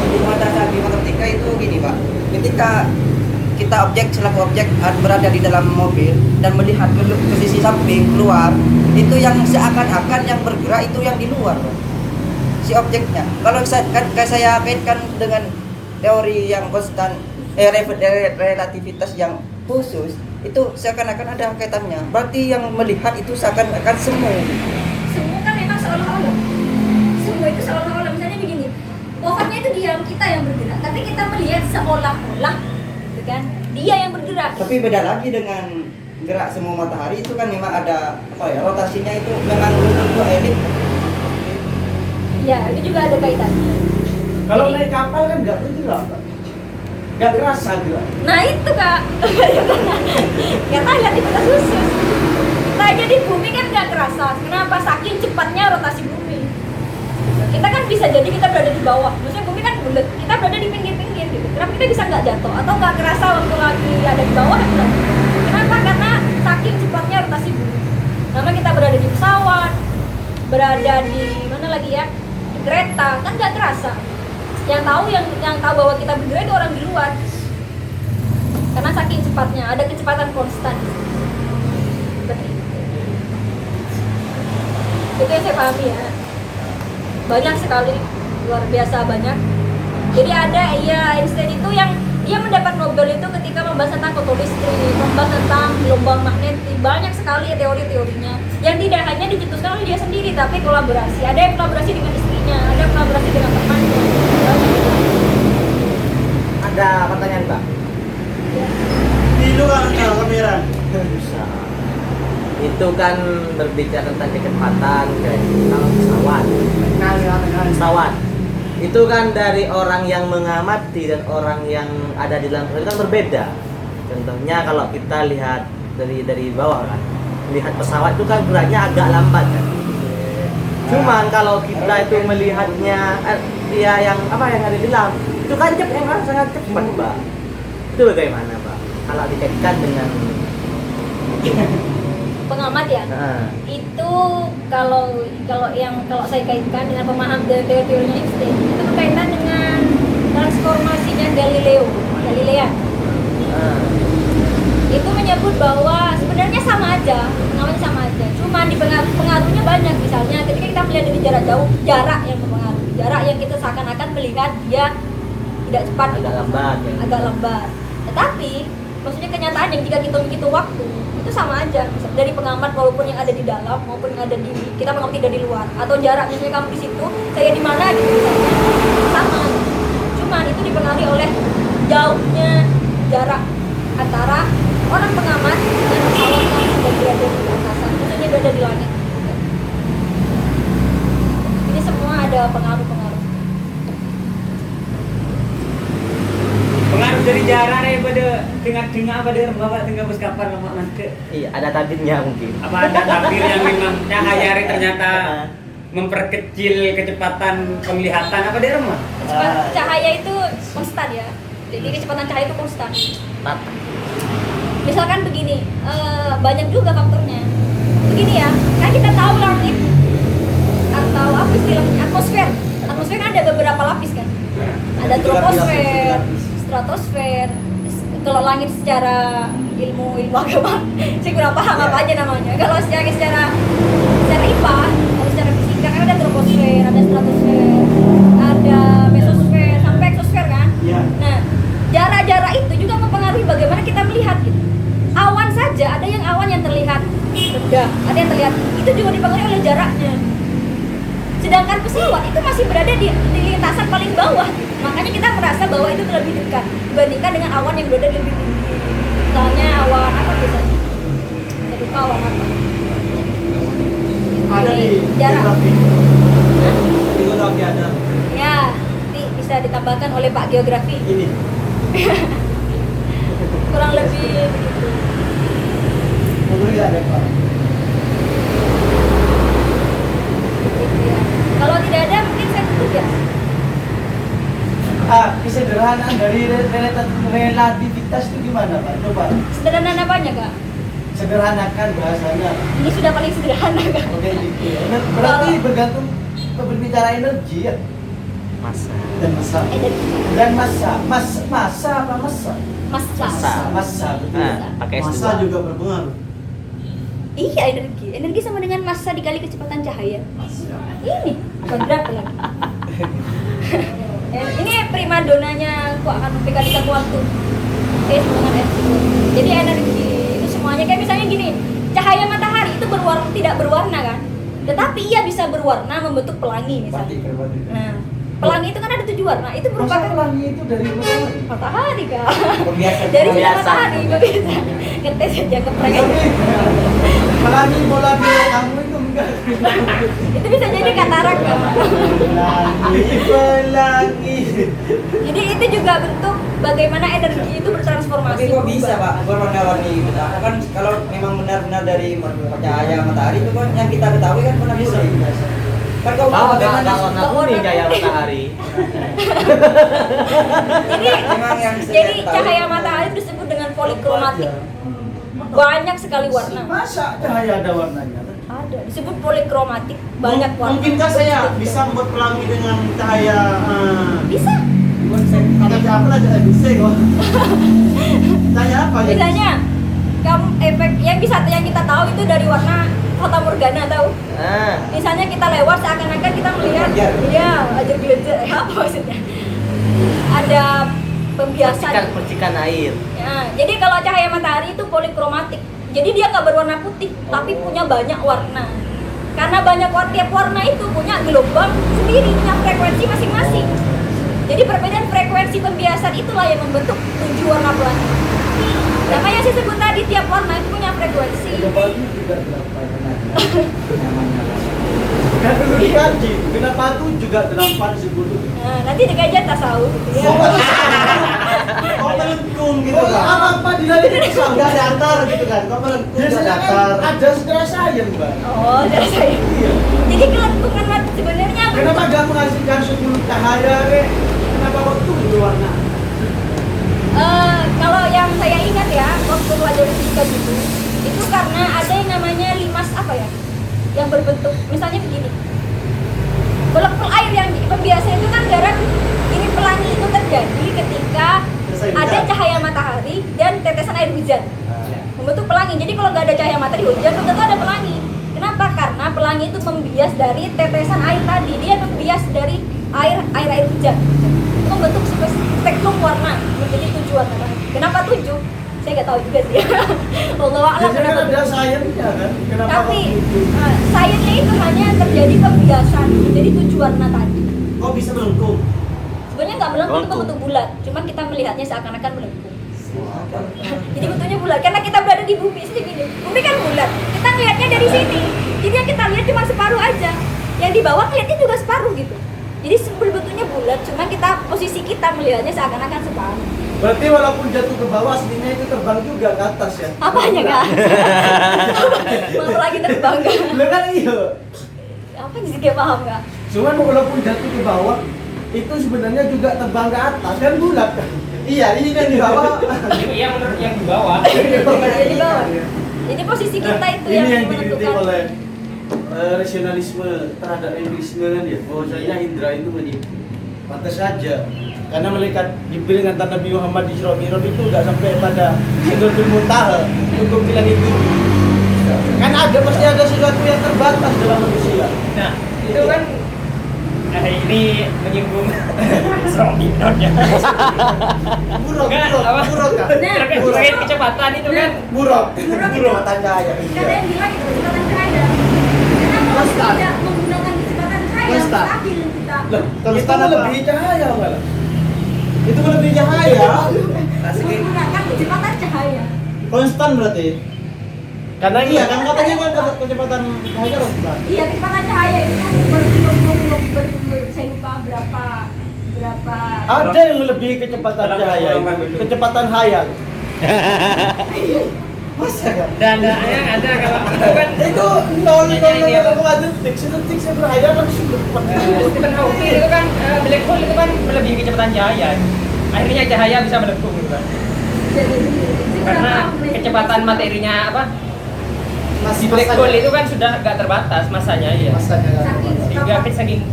di matematika itu gini, Pak. Ketika kita selaku objek berada di dalam mobil dan melihat ke sisi samping keluar, itu yang seakan-akan yang bergerak itu yang di luar, Pak. Si objeknya. Kalau saya kaitkan dengan teori yang konstan, relativitas yang khusus, itu seakan-akan ada kaitannya. Berarti yang melihat itu seakan-akan semu. Semu kan memang seolah-olah. Semu itu seolah-olah. Misalnya begini, pohonnya itu diam, kita yang bergerak. Tapi kita melihat seolah-olah, gitu kan? Dia yang bergerak. Tapi beda lagi dengan gerak semu matahari itu kan memang ada rotasinya itu memang untuk elit. Ya, itu juga ada kaitannya. Kalau naik kapal kan nggak bergerak, Pak. Nggak kerasa gerak. Nah itu Kak, kita lihat di kita khusus. Kita aja di bumi kan nggak kerasa. Kenapa? Saking cepatnya rotasi bumi. Kita kan bisa jadi kita berada di bawah. Maksudnya bumi kan bulat, kita berada di pinggir-pinggir gitu. Kenapa kita bisa nggak jatuh atau nggak kerasa waktu lagi ada di bawah? Kenapa? Karena saking cepatnya rotasi bumi. Nama kita berada di pesawat, berada di mana lagi ya? Kereta kan nggak terasa. Yang tahu bahwa kita bergerak itu orang di luar. Karena saking cepatnya, ada kecepatan konstan. Seperti itu. Itu yang saya pahami ya. Banyak sekali, luar biasa banyak. Jadi ada Einstein itu yang dia mendapat Nobel itu ketika membahas tentang fotolistrik, membahas tentang gelombang magnetik, banyak sekali teori-teorinya yang tidak hanya dicetuskan oleh dia sendiri tapi kolaborasi. Ada yang kolaborasi dengan istrinya, ada yang kolaborasi dengan temannya. Ada pertanyaan, Pak? Itu kan kamera. Bisa. Itu kan berbicara tentang kecepatan guys. Kalau pesawat itu kan dari orang yang mengamati dan orang yang ada di dalam pesawat itu kan berbeda. Contohnya kalau kita lihat dari bawah kan, lihat pesawat itu kan geraknya agak lambat kan. Cuman kalau kita itu melihatnya dia yang yang ada di dalam itu kan sangat cepat, Pak. Itu bagaimana, Pak? Kalau dikaitkan dengan Pengamat ya. Itu kalau saya kaitkan dengan pemahaman dari teori-teorinya Einstein, itu berkaitan dengan transformasinya Galilea. Itu menyebut bahwa sebenarnya sama aja, namanya sama aja. Cuma pengaruhnya banyak. Misalnya ketika kita melihat dari jarak jauh, jarak yang berpengaruh. Jarak yang kita seakan-akan melihat dia tidak cepat, agak lambat. Tetapi maksudnya kenyataan yang jika kita menghitung waktu itu sama aja dari pengamat walaupun yang ada di dalam maupun yang ada di kita mengerti dari luar atau jarak misalnya kamu di situ saya di mana gitu misalnya sama. Cuman itu dipengaruhi oleh jauhnya jarak antara orang pengamat dan pesawat yang sudah berada di angkasa, maksudnya berada di langit. Ini semua ada pengaruh-pengaruh. Pengaruh dari jarak daripada dengar apa dari bapak tengah bus kapal lama nanti. Iya, ada tabirnya mungkin. Apa ada tabir yang memang cahaya ternyata memperkecil kecepatan penglihatan apa dari rumah? Cahaya itu konstan ya. Jadi kecepatan cahaya itu konstan. Mata. Misalkan begini, banyak juga faktornya. Begini ya, kan kita tahu langit atau apa istilahnya atmosfer. Atmosfer kan ada beberapa lapis kan. Ada troposfer, stratosfer. Kalau langit secara ilmu agama, saya kurang paham apa aja namanya. Kalau secara IPA, kalau secara fisika kan ada troposfer, ada stratosfer, ada mesosfer, sampai eksosfer kan. Nah, jarak-jarak itu juga mempengaruhi bagaimana kita melihat gitu. Awan saja, ada yang awan yang terlihat rendah, ada yang terlihat itu juga dipengaruhi oleh jaraknya. Sedangkan pesawat itu masih berada di lintasan paling bawah, makanya kita merasa bahwa itu lebih dekat dibandingkan dengan awan yang berada lebih tinggi. Misalnya awan apa biasanya? Saya lupa awan apa. Ada di jarak. Geografi ada. Ya, nanti bisa ditambahkan oleh Pak Geografi. Ini. Kurang lebih begitu. Mungkin ada Pak. Gitu ya. Kalau tidak ada mungkin saya tutup ya. Kesederhanaan dari relativitas itu gimana Pak? Coba Sederhana apanya kak? sederhanakan bahasanya. Ini sudah paling sederhana kak. Oke gitu ya. Berarti bergantung berbicara energi ya Masa. dan massa. Dan Massa apa massa? massa. Massa betul. Pakai S2. Massa juga berpengaruh. Iya energi. Energi sama dengan massa dikali kecepatan cahaya. Ini berat lagi. Ini primadonanya kok akan mengkali waktu. Dengan energi. Jadi energi itu semuanya kayak misalnya gini, cahaya matahari itu tidak berwarna kan, tetapi ia bisa berwarna membentuk pelangi misalnya. Nah, pelangi itu kan ada 7 warna. Itu Masa merupakan pelangi itu dari matahari? matahari kak. Kebiasaan. Dari Kebiasaan. matahari bisa. Ngetes aja kepreng. Pelangi bola biru kamu itu enggak. Itu bisa jadi katarak kak. Pelangi. Jadi itu juga bentuk bagaimana energi itu bertransformasi. Tapi kok bisa berubah. Pak berwarna-warni gitu? Kan kalau memang benar-benar dari cahaya matahari itu kan yang kita ketahui kan warna Bisa. kuning. Kan kau Kalau bagaimana nggak warna kuning cahaya matahari. Jadi Memang yang saya jadi ketahui. cahaya matahari itu disebut dengan polikromatik. Banyak sekali warna. Masa cahaya ada warnanya? Ada disebut polikromatik, banyak warna. Mungkinkah saya bisa membuat pelangi dengan cahaya Bisa. kata siapa lah cahaya bisa kok. Cahaya apa ya? Misalnya kamu efek yang kita tahu itu dari warna fata morgana tahu. Misalnya kita lewat seakan-akan kita melihat iya aja gelejer apa maksudnya? Ada pembiasan. Percikan air. Ya, jadi kalau cahaya matahari itu polikromatik. Jadi dia nggak berwarna putih, tapi punya banyak warna. Karena banyak tiap warna itu punya gelombang sendiri, punya frekuensi masing-masing. Jadi perbedaan frekuensi pembiasan itulah yang membentuk 7 warna pelangi. Nama yang saya sebut tadi tiap warna itu punya frekuensi. Kan dulu dikaji, kenapa tuh juga 8 10? Nah, nanti dikaji tasawuf gitu ya. Kok melengkung gitu kan? Apa di dalam itu enggak datar gitu kan? Kok melengkung enggak datar? Ada sejarah sayang, Mbak. Oh, dari saya. Iya. Jadi kelengkungan sebenarnya apa? Kenapa enggak menghasilkan 10 cahaya, Re? Kenapa waktu berwarna? Kalau yang saya ingat ya, waktu pelajaran fisika gitu, itu karena ada yang namanya limas apa ya? Yang berbentuk, misalnya begini. Molekul air yang pembiasa itu kan garam, ini pelangi itu terjadi ketika ada cahaya matahari dan tetesan air hujan. Membentuk pelangi. Jadi kalau nggak ada cahaya matahari hujan, belum tentu ada pelangi. Kenapa? Karena pelangi itu membias dari tetesan air tadi. Dia membias dari air hujan. Itu membentuk spektrum warna menjadi 7 warna. Kenapa 7? Saya nggak tahu juga sih. Allah a'lam Biasanya kan kenapa ada 7. sayangnya kan? Kenapa Tapi waktu itu? sayangnya itu hanya terjadi pembiasan. Jadi 7 warna tadi. Kok bisa melengkung? Sebenarnya nggak melengkung, itu bentuk bulat. Cuman kita melihatnya seakan-akan melengkung. Jadi bentuknya bulat karena kita berada di bumi segini. Bumi kan bulat. Kita ngelihatnya dari sini. Jadi yang kita lihat cuma separuh aja. Yang di bawah ngelihatnya juga separuh gitu. Jadi bentuknya bulat, cuma kita posisi kita melihatnya seakan-akan separuh. Berarti walaupun jatuh ke bawah aslinya itu terbang juga ke atas ya. Apanya kak? Mau lagi terbang kak? Bener kan iya. Apa sih kayak paham kak? Cuman walaupun jatuh ke bawah itu sebenarnya juga terbang ke atas kan bulat kan. Iya, ini kan di bawah. Iya menurut yang di bawah. Jadi bawah. Jadi posisi kita itu Ini yang menentukan. dikritik oleh rasionalisme terhadap empirisme kan ya. Bahwasanya Indra itu pantas saja. Karena malaikat Jibril ngantar Nabi Muhammad di Isra Mi'raj itu nggak sampai pada Sidratul Muntaha untuk bilang itu. Kan pasti ada sesuatu yang terbatas dalam manusia. Nah, itu kan ini menyinggung Srominot ya. Buruk kan? Terkait kecepatan itu kan. Buruk. Kecepatan cahaya. Ada yang bilang itu kecepatan cahaya. Karena kalau tidak menggunakan kecepatan cahaya, mustahil kita. Loh, kalau itu melebihi cahaya malah. Itu melebihi cahaya. Menggunakan kecepatan cahaya. Konstan berarti. Karena iya kan katanya kan kecepatan cahaya konstan. Iya, kecepatan cahaya itu kan saya lupa berapa. Ada yang melebihi kecepatan cahaya, kecepatan hayal. Masa kan? Dan yang ada kalau itu kan Itu nol detik, sedetik saya berhayal langsung depan. Stephen Hawking itu kan black hole itu kan melebihi kecepatan cahaya. Akhirnya cahaya bisa melengkung gitu kan. Karena kecepatan materinya apa? Di black hole itu kan sudah nggak terbatas masanya ya. Sehingga saking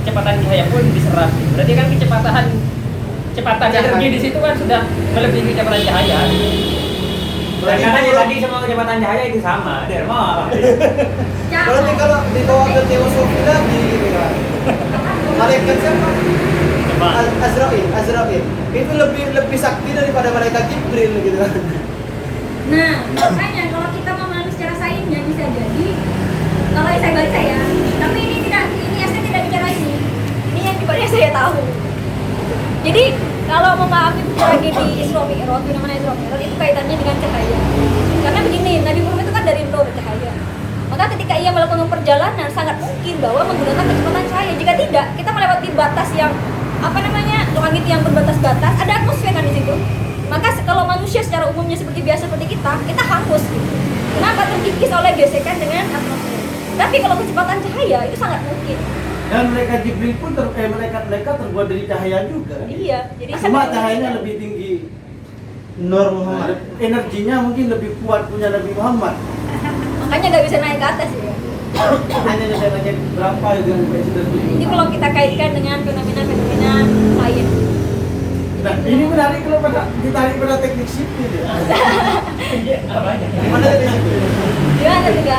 kecepatan cahaya pun diserap. Berarti kan kecepatan energi di situ kan sudah melebihi kecepatan cahaya. Karena tadi semua kecepatan cahaya itu sama, Derma. Berarti kalau dibawa ke teosofi lagi gitu kan. Malaikat siapa? Azrail. Itu lebih sakti daripada malaikat Jibril gitu kan. Nah, makanya kalau kita memahami secara sainsnya bisa jadi kalau yang saya baca ya, tapi ini saya tidak bicara ini yang dibalik saya tahu. Jadi kalau memahami tragedi Isra Mi'raj, fenomena Isra Mi'raj itu kaitannya dengan cahaya. Karena begini, Nabi Muhammad itu kan dari nur cahaya. Maka ketika ia melakukan perjalanan sangat mungkin bahwa menggunakan kecepatan cahaya. Jika tidak, kita melewati batas yang langit yang berbatas-batas, ada atmosfer kan di situ. Maka kalau manusia secara umumnya seperti biasa seperti kita hangus gitu. Kenapa terkikis oleh gesekan dengan atmosfer? Tapi kalau kecepatan cahaya itu sangat mungkin. Dan malaikat Jibril pun malaikat terbuat dari cahaya juga. Iya, jadi cuma cahayanya lebih tinggi. Nur Muhammad. Energinya mungkin lebih kuat punya Nabi Muhammad. Makanya nggak bisa naik ke atas ya. Hanya saya tanya berapa itu yang presiden. Ini kalau kita kaitkan dengan fenomena-fenomena lain. Nah, ini menarik kalau ditarik pada teknik sipil ya. Mana teknik sipil? Gimana juga?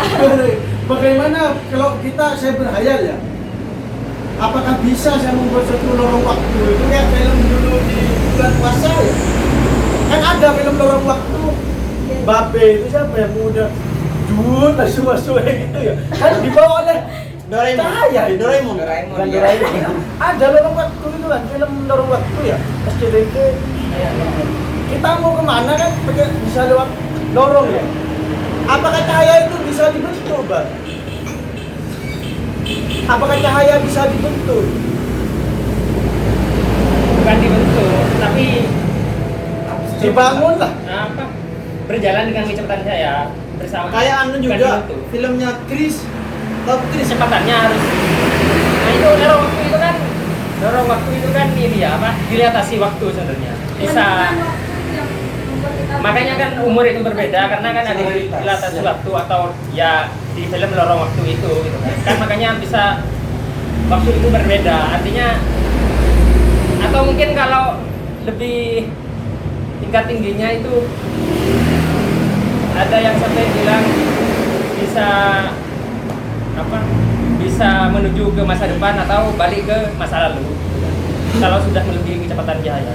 Bagaimana kalau saya berhayal ya? Apakah bisa saya membuat satu lorong waktu itu kayak film dulu di bulan puasa ya? Kan ada film lorong waktu. Babe itu siapa yang muda? Jun masuk gitu ya. Kan dibawa oleh Doraemon. Ada lorong waktu itu kan, film lorong waktu ya. SCTV. Kita mau kemana kan bisa lewat lorong ya. Apakah cahaya itu bisa dibentuk, Bang? Apakah cahaya bisa dibentuk? Bukan dibentuk, tapi Dibangun lah. Berjalan dengan kecepatan cahaya bersama. Kayak anu juga dibentuk. filmnya Chris. Tahu Chris? Kecepatannya harus. Nah itu lorong waktu itu kan ini ya dilatasi waktu sebenarnya. Bisa. Makanya kan umur itu berbeda karena kan ada dilatasi waktu atau ya di film lorong waktu itu gitu kan makanya bisa waktu itu berbeda artinya atau mungkin kalau lebih tingkat tingginya itu ada yang sampai bilang bisa menuju ke masa depan atau balik ke masa lalu kalau sudah melebihi kecepatan cahaya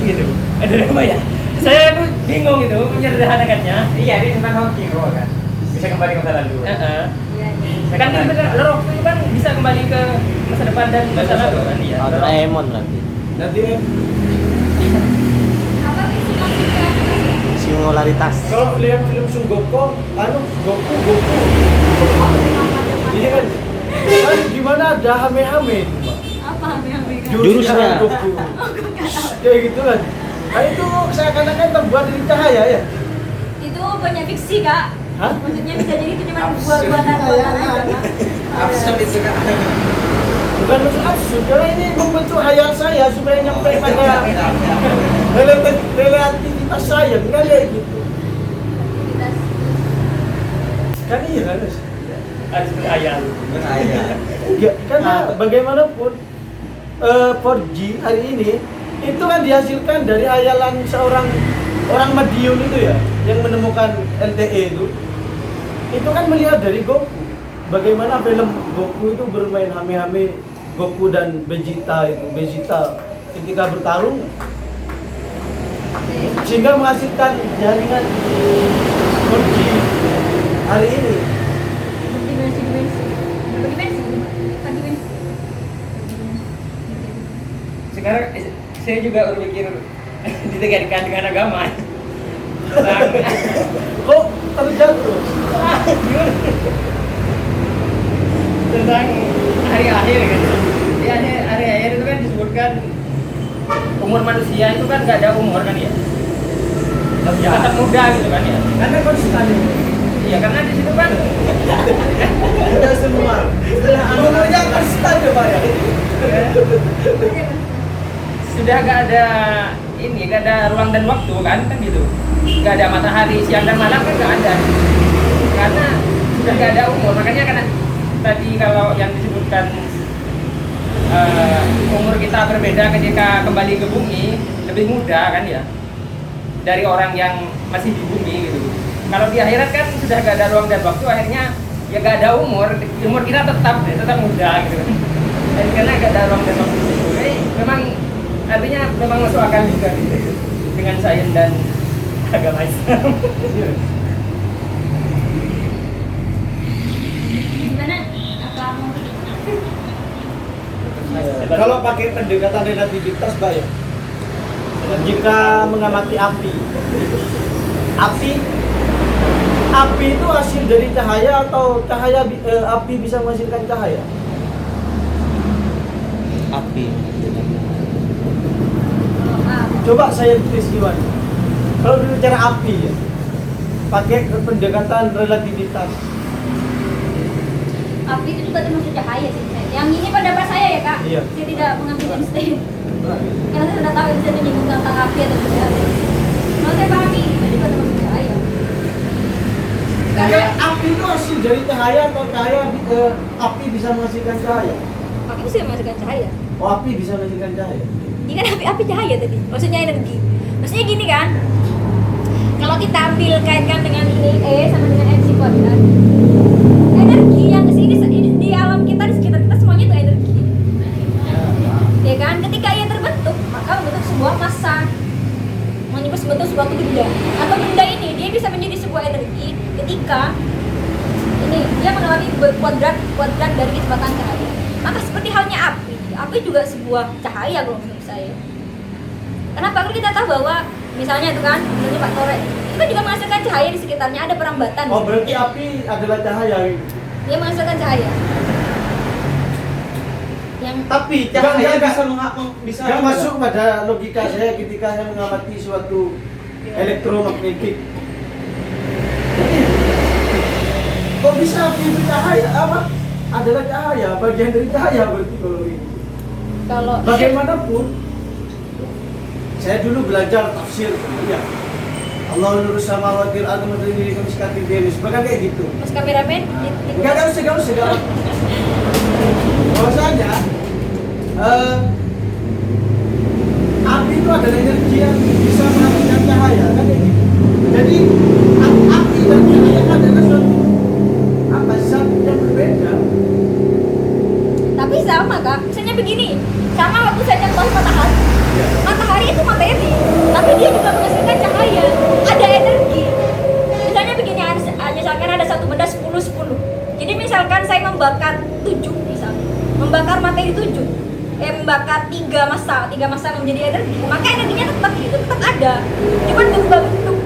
gitu ada apa ya saya tuh bingung itu menyederhanakannya. Iya, ini tentang hoki kan. Bisa kembali ke masa lalu. Kan lorok itu kan bisa kembali ke masa depan dan masa lalu kan ya. Doraemon berarti. Nanti Singularitas. kalau lihat film Sun Gokong, Goku. Ini kan gimana ada hame-hame itu, Mbak. Apa yang Jurusnya. Goku. Kayak gitu kan. Nah itu seakan-akan terbuat dari cahaya ya. Itu banyak fiksi, Kak. Hah? Maksudnya bisa jadi itu cuma buatan aja, Kak. Absurd itu kan. Bukan maksud absurd, karena ini membentuk hayal saya supaya nyampe pada relativitas saya, enggak kayak gitu. Kan iya kan? Harus berayal. Ya, karena bagaimanapun 4G hari ini itu kan dihasilkan dari hayalan seorang orang Madiun itu ya, yang menemukan LTE itu. Itu kan melihat dari Goku. Bagaimana film Goku itu bermain hame-hame, Goku dan Vegeta ketika bertarung sehingga menghasilkan jaringan 4G hari ini. Sekarang saya juga berpikir ditekankan dengan agama. Tentang Kok terjatuh? tentang hari akhir gitu. Di hari akhir itu kan disebutkan umur manusia itu kan nggak ada umur kan ya. Tetap muda gitu kan ya. Karena konstan ini. Iya karena di situ kan Sudah semua. Umurnya konstan ya Pak ya. sudah nggak ada ini, nggak ada ruang dan waktu kan gitu. Nggak ada matahari siang dan malam kan nggak ada. Karena sudah nggak ada umur, makanya karena tadi kalau yang disebutkan umur kita berbeda ketika kembali ke bumi lebih muda kan ya dari orang yang masih di bumi gitu. Kalau di akhirat kan sudah nggak ada ruang dan waktu, akhirnya ya nggak ada umur kita tetap muda gitu. Dan karena nggak ada ruang dan waktu itu, memang artinya memang masuk akal juga gitu, dengan sains dan agama Islam. Gimana? Apa mau? Kalau pakai pendekatan relativitas Pak ya. Jika mengamati api itu hasil dari cahaya atau api bisa menghasilkan cahaya? Api. Coba saya tulis gimana? Kalau berbicara api ya, pakai pendekatan relativitas. Api itu juga termasuk cahaya sih. Yang ini pendapat saya ya, Kak. Iya. Saya tidak mengambil Einstein. Karena saya sudah tahu Einstein menyinggung tentang api atau tidak. Kalau saya pahami, itu juga termasuk cahaya. Karena api itu hasil dari cahaya atau api bisa menghasilkan cahaya? Api itu sudah menghasilkan cahaya. Oh, api bisa menghasilkan cahaya. Ini kan api cahaya tadi. Maksudnya energi. Maksudnya gini kan? Kalau kita ambil kaitkan dengan ini E sama dengan MC kuadrat. Energi yang di alam kita, di sekitar kita semuanya itu energi. Ya kan? Ketika ia terbentuk, maka membentuk sebuah massa. Membentuk sebuah benda. Atau benda ini dia bisa menjadi sebuah energi ketika ini dia mengalami kuadrat dari kecepatan cahaya. Maka seperti halnya api juga sebuah cahaya kalau menurut saya. Kenapa? Karena kita tahu bahwa misalnya itu kan, misalnya Pak Tore, itu kan juga menghasilkan cahaya di sekitarnya, ada perambatan. Oh, berarti api adalah cahaya. Dia menghasilkan cahaya. Yang Tapi cahaya bisa Yang masuk pada logika saya ketika saya mengamati suatu elektromagnetik. Kok bisa api itu cahaya? Apa? Adalah cahaya, bagian dari cahaya berarti kalau ini. kalau Bagaimanapun, saya dulu belajar tafsir, ya. Allah nurus samawati wal ardi madri kamiskati Venus, bahkan kayak gitu. Mas kameramen, Enggak usah. Bahwasanya api itu adalah energi yang bisa menghasilkan cahaya, kan kayak gitu. Jadi api dan cahaya adalah suatu zat yang berbeda. tapi sama Kak. Misalnya begini, sama waktu saya contoh matahari. Matahari itu materi, tapi dia juga menghasilkan cahaya. Ada energi. Misalnya begini, misalkan ada satu benda 10-10. Jadi misalkan saya tiga masa menjadi energi, maka energinya tetap gitu, tetap ada, cuman berubah bentuk.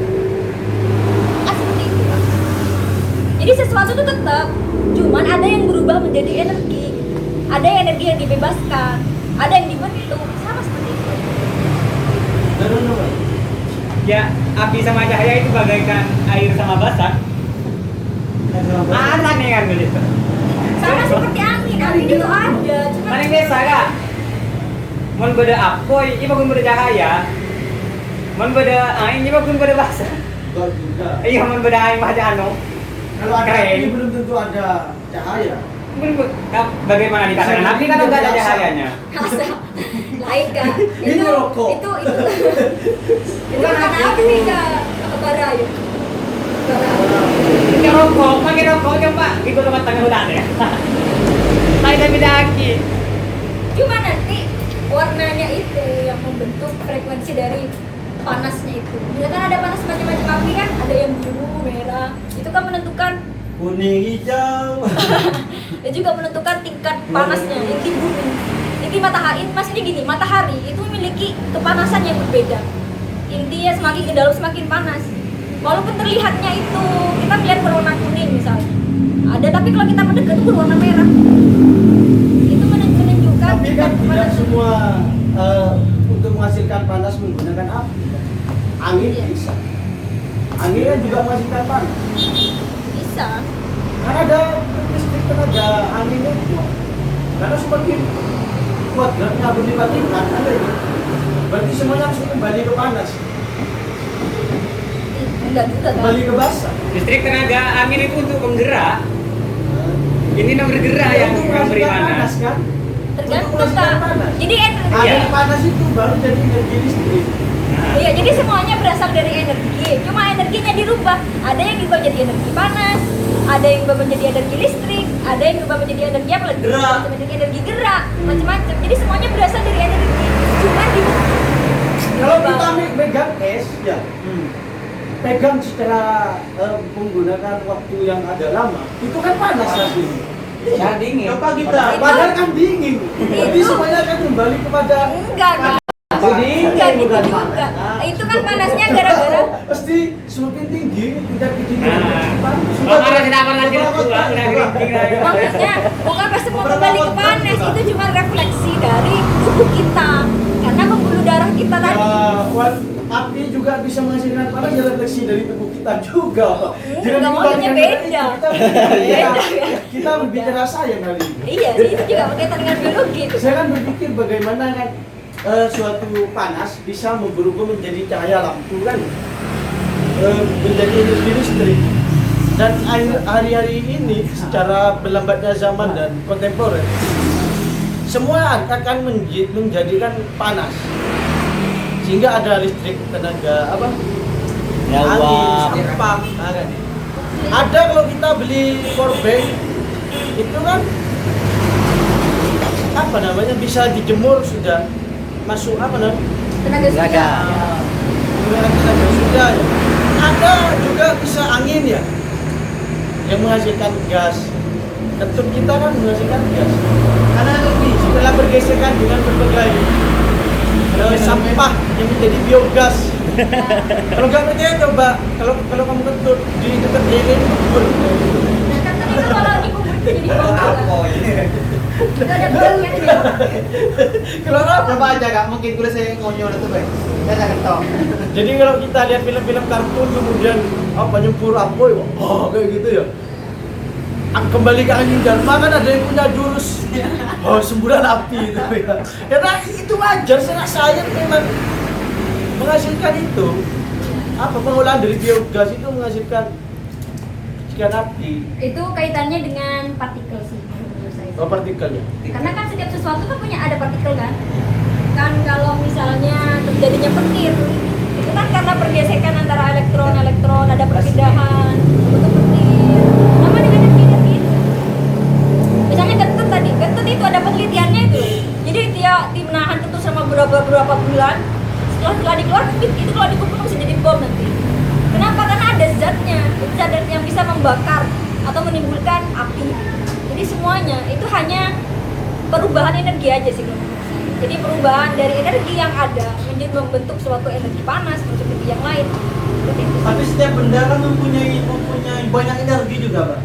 Seperti itu, Pak. Jadi sesuatu itu tetap, cuman ada yang berubah menjadi energi, ada yang energi yang dibebaskan, ada yang dibentuk, sama seperti itu. Ya, api sama cahaya itu bagaikan air sama basah. Ada nih kan begitu. Sama seperti angin itu ada, cuman Mana biasa kak? Mun beda apoy, iba kun beda cahaya. Mun beda angin, iba kun beda basah. Enggak juga. Iya, mun beda angin mah anu. Kalau ada Keren. api belum tentu ada cahaya. Bagaimana dikatakan api kan enggak ada cahayanya. Masa lain Kak. Ini rokok. Itu bukan api Kak, bara ayo. Pakai rokok coba ikut tempat tangga hutan ya. Saya beda aki. Cuma nanti warnanya itu yang membentuk frekuensi dari panasnya itu. Misalkan ada panas macam-macam api kan, ada yang biru, merah. Itu kan menentukan Kuning, hijau. dan juga menentukan tingkat panasnya. Inti bumi, inti matahari, maksudnya gini, matahari itu memiliki kepanasan yang berbeda. Intinya semakin ke dalam semakin panas. Walaupun terlihatnya itu kita melihat berwarna kuning misalnya, ada, tapi kalau kita mendekat itu berwarna merah. Itu menunjukkan Tapi kan tingkat tidak panas. semua untuk menghasilkan panas menggunakan api. Angin Iya. bisa. Angin kan juga menghasilkan panas. Bisa. Karena ada listrik tenaga anginnya kuat. Karena semakin kuat geraknya berlipat-lipat, ada itu. Berarti semuanya harus kembali ke panas, Enggak juga kan? kembali ke basah. Listrik tenaga angin itu untuk penggerak. Ini yang bergerak yang Untuk memberi menghasilkan panas. panas kan? Tergantung Untuk menghasilkan Kak. panas. Jadi energi. Ada Iya. panas itu baru jadi energi listrik. Iya, jadi semuanya berasal dari energi. Cuma energinya dirubah. Ada yang dirubah jadi energi panas, ada yang berubah menjadi energi listrik, ada yang berubah menjadi energi apa lagi? Gerak. Energi gerak, macam-macam. Jadi semuanya berasal dari energi. Cuma di Kalau kita megang es, ya, pegang secara menggunakan waktu yang agak lama, itu kan panas hasilnya. Ya dingin. Coba kita, padahal kan dingin. Jadi semuanya akan kembali kepada enggak kan? Enggak gitu juga. Itu kan panasnya gara-gara pasti semakin tinggi tingkat ketinggian. Nah, makanya tidak pernah jelas udah geriting lagi. maksudnya bukan pasti mau kembali ke panas, itu cuma refleksi dari tubuh kita. Karena pembuluh darah kita tadi. Api juga bisa menghasilkan panas ya refleksi dari tubuh kita juga. Enggak, maksudnya beda. Kita berbicara sains kali ini. Iya sih, itu juga berkaitan dengan biologi itu. Saya kan berpikir bagaimana kan suatu panas bisa berubah menjadi cahaya lampu kan, menjadi energi listrik. Dan hari-hari ini secara berlambatnya zaman dan kontemporer, semua akan menjadikan panas, sehingga ada listrik tenaga apa? Angin, sampah. Nah, kan. Ada kalau kita beli power bank itu kan apa namanya bisa dijemur sudah masuk apa namanya Tenaga surya. tenaga surya ya. Ada juga bisa angin ya yang menghasilkan gas. Ketum kita kan menghasilkan gas karena lebih setelah bergesekan dengan berbagai sampah yang menjadi biogas. Kalau nggak percaya coba kalau kamu kentut di dekat lilin kubur. Nah, kan tadi itu kalau dikubur itu jadi bau. Itu ada baunya dia. Kalau apa? Coba aja kak, mungkin kulit saya ngonyol itu baik. Saya jangan tahu. Jadi kalau kita lihat film-film kartun kemudian apa nyempur apoy, wah kayak gitu ya. Kembali ke angin Dharma kan ada yang punya jurus semburan api itu ya. Karena itu wajar, secara sains memang menghasilkan itu. Apa pengolahan dari biogas itu menghasilkan sekian api. Itu kaitannya dengan partikel sih menurut saya. Oh, partikel ya. Karena kan setiap sesuatu kan punya ada partikel kan. Kan kalau misalnya terjadinya petir, itu kan karena pergesekan antara elektron, ada perpindahan bentuk petir. Sama dengan energi itu. Misalnya kentut tadi, kentut itu ada penelitiannya itu. Jadi dia menahan kentut selama berapa bulan. Setelah dikeluarkan itu kalau dikubur bisa jadi bom nanti. Kenapa? Karena ada zatnya, itu zat yang bisa membakar atau menimbulkan api. Jadi semuanya itu hanya perubahan energi aja sih kalau menurut saya. Jadi perubahan dari energi yang ada menjadi membentuk suatu energi panas, bentuk energi yang lain. Seperti itu. Tapi setiap benda kan mempunyai banyak energi juga, Pak.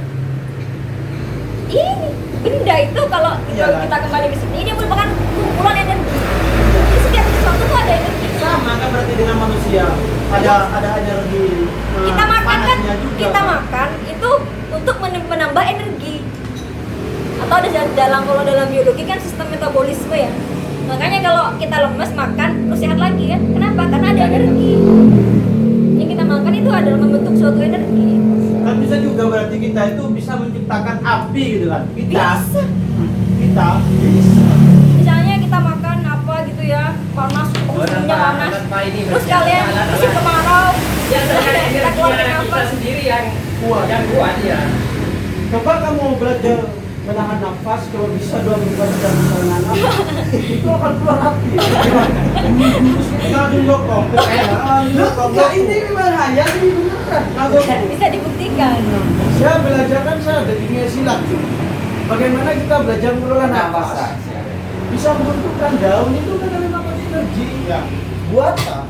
Ini benda itu kalau Iya, kan? kita kembali ke sini, dia merupakan kumpulan energi. Jadi setiap sesuatu itu ada energi. Sama kan berarti dengan manusia. Ada energi. Kita makan kan, panasnya juga, kita Pak. makan itu untuk menambah energi. Atau kalau dalam biologi kan sistem metabolisme ya. Makanya kalau kita lemes makan terus sehat lagi kan? Kenapa? Karena ada energi. Yang kita makan itu adalah membentuk suatu energi. Kan bisa juga berarti kita itu bisa menciptakan api gitu kan? Bisa. Kita bisa. Misalnya kita makan apa gitu ya, panas, suhunya panas. Terus kalian musim kemarau, Ya terkait kita keluarin energi kita apa? sendiri yang Kuat. ya. Coba kamu belajar menahan nafas, kalau bisa 24 jam bisa menahan nafas, itu akan keluar api. Terus kita jokong, enggak ini bahaya, ini beneran. Bisa dibuktikan. Saya belajar kan saya ada di dunia silat. Bagaimana kita belajar mengelola nafas? Bisa menentukan daun itu kan memang energi. Ya. Buatan.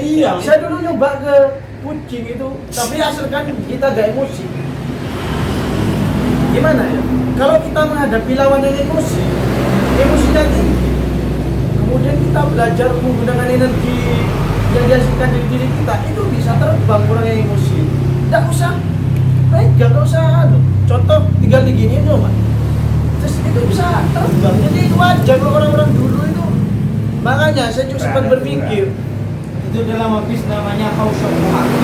Iya. Saya dulu nyoba ke kucing itu, tapi hasilkan kita gak emosi. Gimana ya? Kalau kita menghadapi lawan yang emosi, emosinya tinggi. Kemudian kita belajar menggunakan energi yang dihasilkan dari diri kita, itu bisa terbang kurang yang emosi. Tidak usah pegang, tidak usah contoh tinggal diginiin cuma. Terus itu bisa terbang. Jadi itu wajar kalau orang-orang dulu itu. Makanya saya juga sempat berpikir, itu dalam habis namanya House of Cards.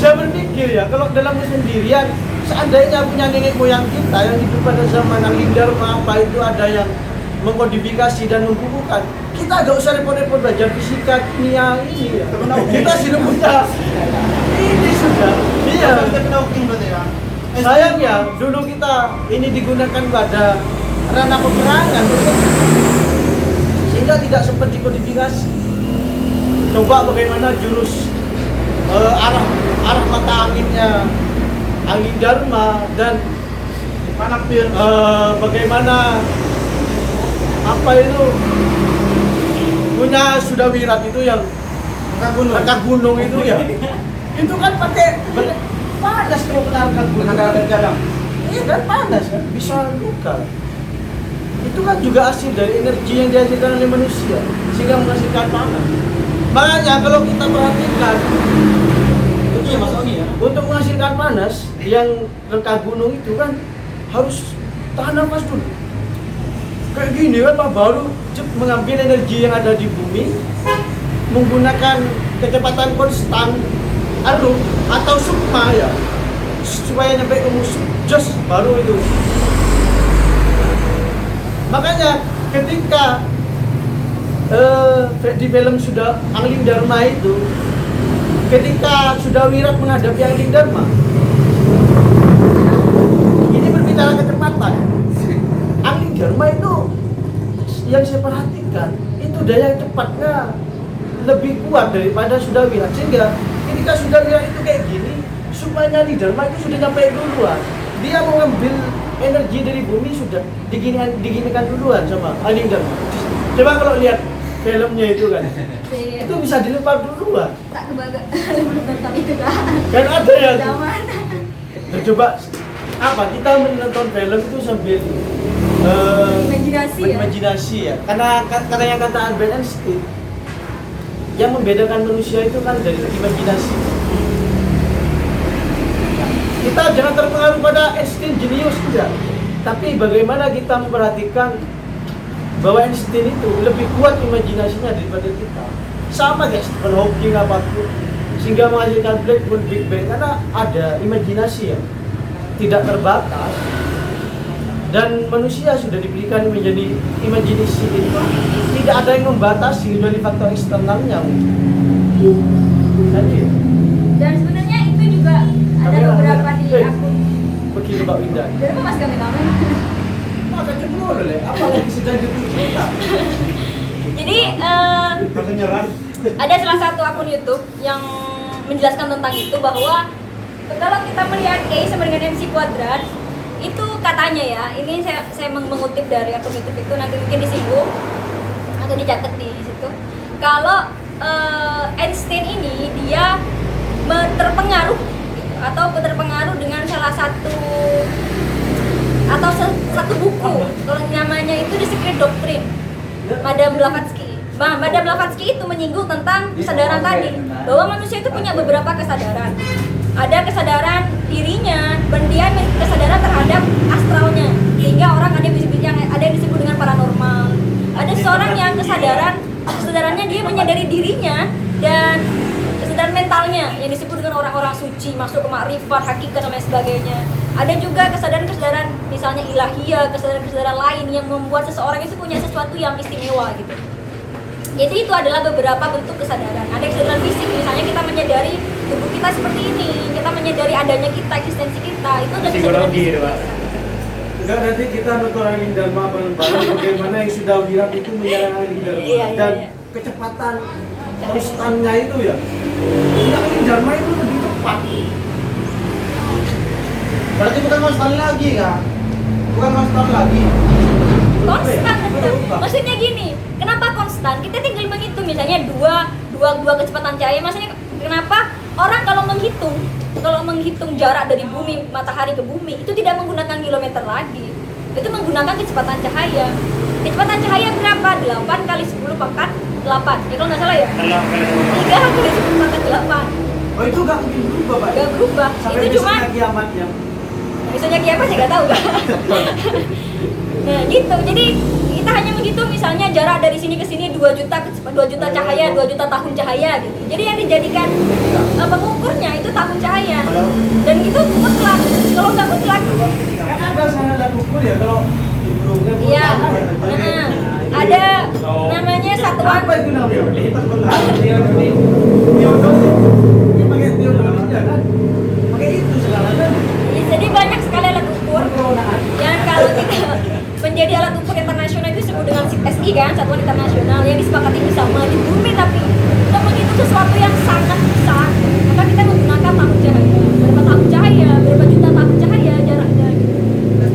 Saya berpikir ya, kalau dalam kesendirian, seandainya punya nenek moyang kita yang hidup pada zaman Dharma apa itu ada yang mengkodifikasi dan membukukan, kita gak usah repot-repot belajar fisika, kimia ini ya. Kita sudah punya ini sudah. Iya. Sayangnya dulu kita ini digunakan pada ranah peperangan, sehingga tidak sempat dikodifikasi. Coba bagaimana jurus arah mata anginnya angin Dharma dan bagaimana apa itu punya Sudawirat itu yang rekah gunung itu ya. Itu kan pakai panas kalau kena gunung. Iya kan panas kan bisa luka. Itu kan juga hasil dari energi yang dihasilkan oleh manusia sehingga menghasilkan panas. Makanya kalau kita perhatikan untuk menghasilkan panas yang rekah gunung itu kan harus tahan nafas dulu. Kayak gini kan Pak, baru mengambil energi yang ada di bumi menggunakan kecepatan konstan atau sukma ya supaya nyampe ke musuh, just baru itu. Makanya ketika di film sudah Angling Dharma itu, ketika Sudawirat menghadapi Angling Dharma, ini berbicara kecepatan. Angling Dharma itu yang saya perhatikan itu daya cepatnya lebih kuat daripada Sudawirat, sehingga ketika Sudawirat itu kayak gini, supaya Angling Dharma itu sudah nyampe duluan. Dia mau ngambil energi dari bumi sudah diginikan duluan sama Angling Dharma. Coba kalau lihat filmnya itu kan, itu bisa dilempar duluan. Tak kebaga nonton itu dah. Kan ada ya. Zaman. Nah, coba apa kita menonton film itu sambil imajinasi ya. Karena yang kata Albert Einstein, yang membedakan manusia itu kan dari imajinasi. Kita jangan terpengaruh pada Einstein jenius tidak, tapi bagaimana kita memperhatikan bahwa Einstein itu lebih kuat imajinasinya daripada kita. Sama kayak Stephen Hawking apapun, sehingga menghasilkan Black Hole, Big Bang, karena ada imajinasi yang tidak terbatas. Dan manusia sudah diberikan menjadi imajinasi itu tidak ada yang membatasi kecuali faktor eksternalnya. Dan sebenarnya itu juga ada beberapa di akun. Begini Mbak Winda. Dari apa Mas kami tahu? Maka cemburu deh, apalagi sedang kita. Jadi ada salah satu akun YouTube yang menjelaskan tentang itu bahwa kalau kita melihat E sama dengan MC kuadrat itu katanya ya, ini saya mengutip dari akun YouTube itu, nanti mungkin disinggung atau dicatat di situ. Kalau Einstein ini dia terpengaruh dengan salah satu atau satu buku, kalau namanya itu The Secret Doctrine, Madame Blavatsky. Madame Blavatsky itu menyinggung tentang kesadaran tadi, bahwa manusia itu punya beberapa kesadaran. Ada kesadaran dirinya, dan dia memiliki kesadaran terhadap astralnya, sehingga orang ada yang disebut dengan paranormal. Ada seorang yang kesadarannya dia menyadari dirinya, dan kesadaran mentalnya yang disebut dengan orang-orang suci, masuk ke makrifat, hakikat dan lain sebagainya. Ada juga kesadaran misalnya ilahiyah, kesadaran lain yang membuat seseorang itu punya sesuatu yang istimewa gitu. Jadi itu adalah beberapa bentuk kesadaran. Ada kesadaran fisik, misalnya kita menyadari tubuh kita seperti ini, kita menyadari adanya kita, eksistensi kita, itu adalah kesadaran Psikologi fisik. itu, Pak. Enggak, nanti kita nuturangin Dharma bareng-bareng bagaimana yang sudah wirat itu menyerang Dharma. Iya, Dan iya. kecepatan konstannya itu ya. Enggak, ini Dharma itu lebih cepat. Berarti bukan konstan lagi kan? Bukan konstan lagi. Konstan, maksudnya gini, kenapa konstan? Kita tinggal menghitung misalnya dua kecepatan cahaya. Maksudnya kenapa orang kalau menghitung jarak dari bumi, matahari ke bumi itu tidak menggunakan kilometer lagi, itu menggunakan kecepatan cahaya. Kecepatan cahaya berapa? 8 kali 10 pangkat 8 ya kalau nggak salah ya, 3 kali 10 pangkat 8. Oh, itu enggak mungkin berubah, Pak. Gak berubah, Sampai itu cuma besoknya kiamatnya. misalnya kayak apa saya nggak tahu kan. Nah gitu, jadi kita hanya menghitung misalnya jarak dari sini ke sini 2 juta cahaya, 2 juta tahun cahaya gitu. Jadi yang dijadikan pengukurnya itu tahun cahaya, dan itu mutlak. Kalau nggak mutlak, Kan ada standar ukur ya kalau di burungnya. iya, ada namanya satuan. Apa itu namanya? Teodoli. Ini pakai teodolinya kan? Pakai itu sekarang kan? Jadi banyak sekali alat ukur yang kalau kita menjadi alat ukur internasional itu disebut dengan SI kan, satuan internasional yang disepakati bersama di bumi. Tapi untuk menghitung sesuatu yang sangat besar, maka kita menggunakan tahun cahaya, berapa tahun cahaya, berapa juta tahun cahaya jaraknya gitu.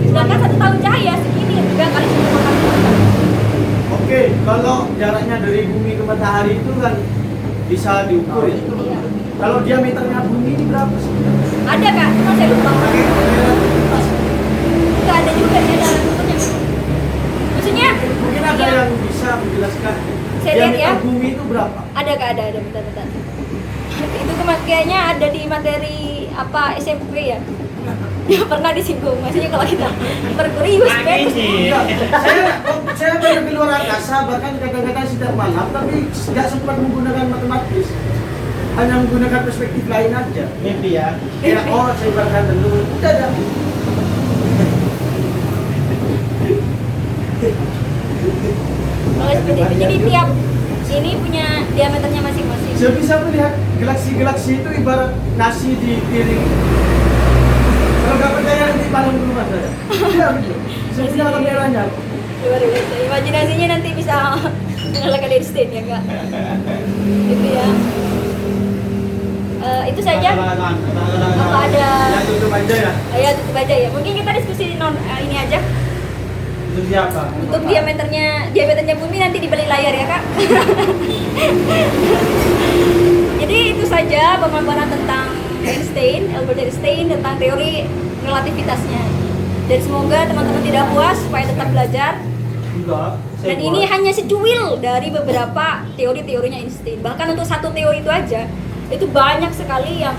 Sedangkan 1 tahun cahaya segini 3 kali 10 pangkat 8. Oke, kalau jaraknya dari bumi ke matahari itu kan bisa diukur ya. Iya. Kalau diameternya bumi ini berapa sih? Ada kak, cuma saya lupa. Pakai relativitas. Enggak ada juga ya dalam ukurnya. Maksudnya Mungkin ada iya. yang bisa menjelaskan Saya lihat ya. diameter bumi itu berapa? Ada kak, ada bentar. Itu kayaknya ada di materi apa SMP ya. Ya pernah disinggung, maksudnya kalau kita merkurius Venus. Enggak, saya baru di luar angkasa, bahkan kadang-kadang sidang malam, tapi tidak sempat menggunakan matematis. Hanya menggunakan perspektif lain aja. Mimpi ya? Ya, oh saya ibaratkan dulu. Udah ada. Kalau seperti itu, jadi tiap ini punya diameternya masing-masing. Saya bisa melihat galaksi-galaksi itu ibarat nasi di piring. Kalau nggak percaya nanti malam ke rumah saya. Iya betul. Saya punya kameranya. Luar biasa. Imajinasinya nanti bisa mengalahkan Einstein ya kak. Gitu ya. Itu saja. Apa ada? Ya tutup aja ya. Ya tutup aja ya. Mungkin kita diskusi ini aja. Itu siapa? Untuk diameternya bumi nanti dibeli layar ya kak. Jadi itu saja pemaparan tentang Albert Einstein tentang teori relativitasnya. Dan semoga teman-teman tidak puas, supaya tetap belajar. Enggak. Dan ini hanya secuil dari beberapa teori-teorinya Einstein. Bahkan untuk satu teori itu aja, itu banyak sekali yang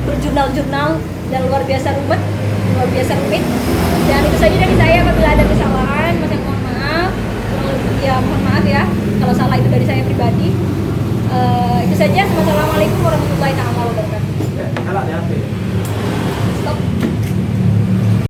berjurnal-jurnal dan luar biasa rumit. Dan itu saja dari saya. Apabila ada kesalahan, saya mohon maaf. Ya mohon maaf ya kalau salah itu dari saya pribadi. Itu saja. Wassalamualaikum warahmatullahi wabarakatuh.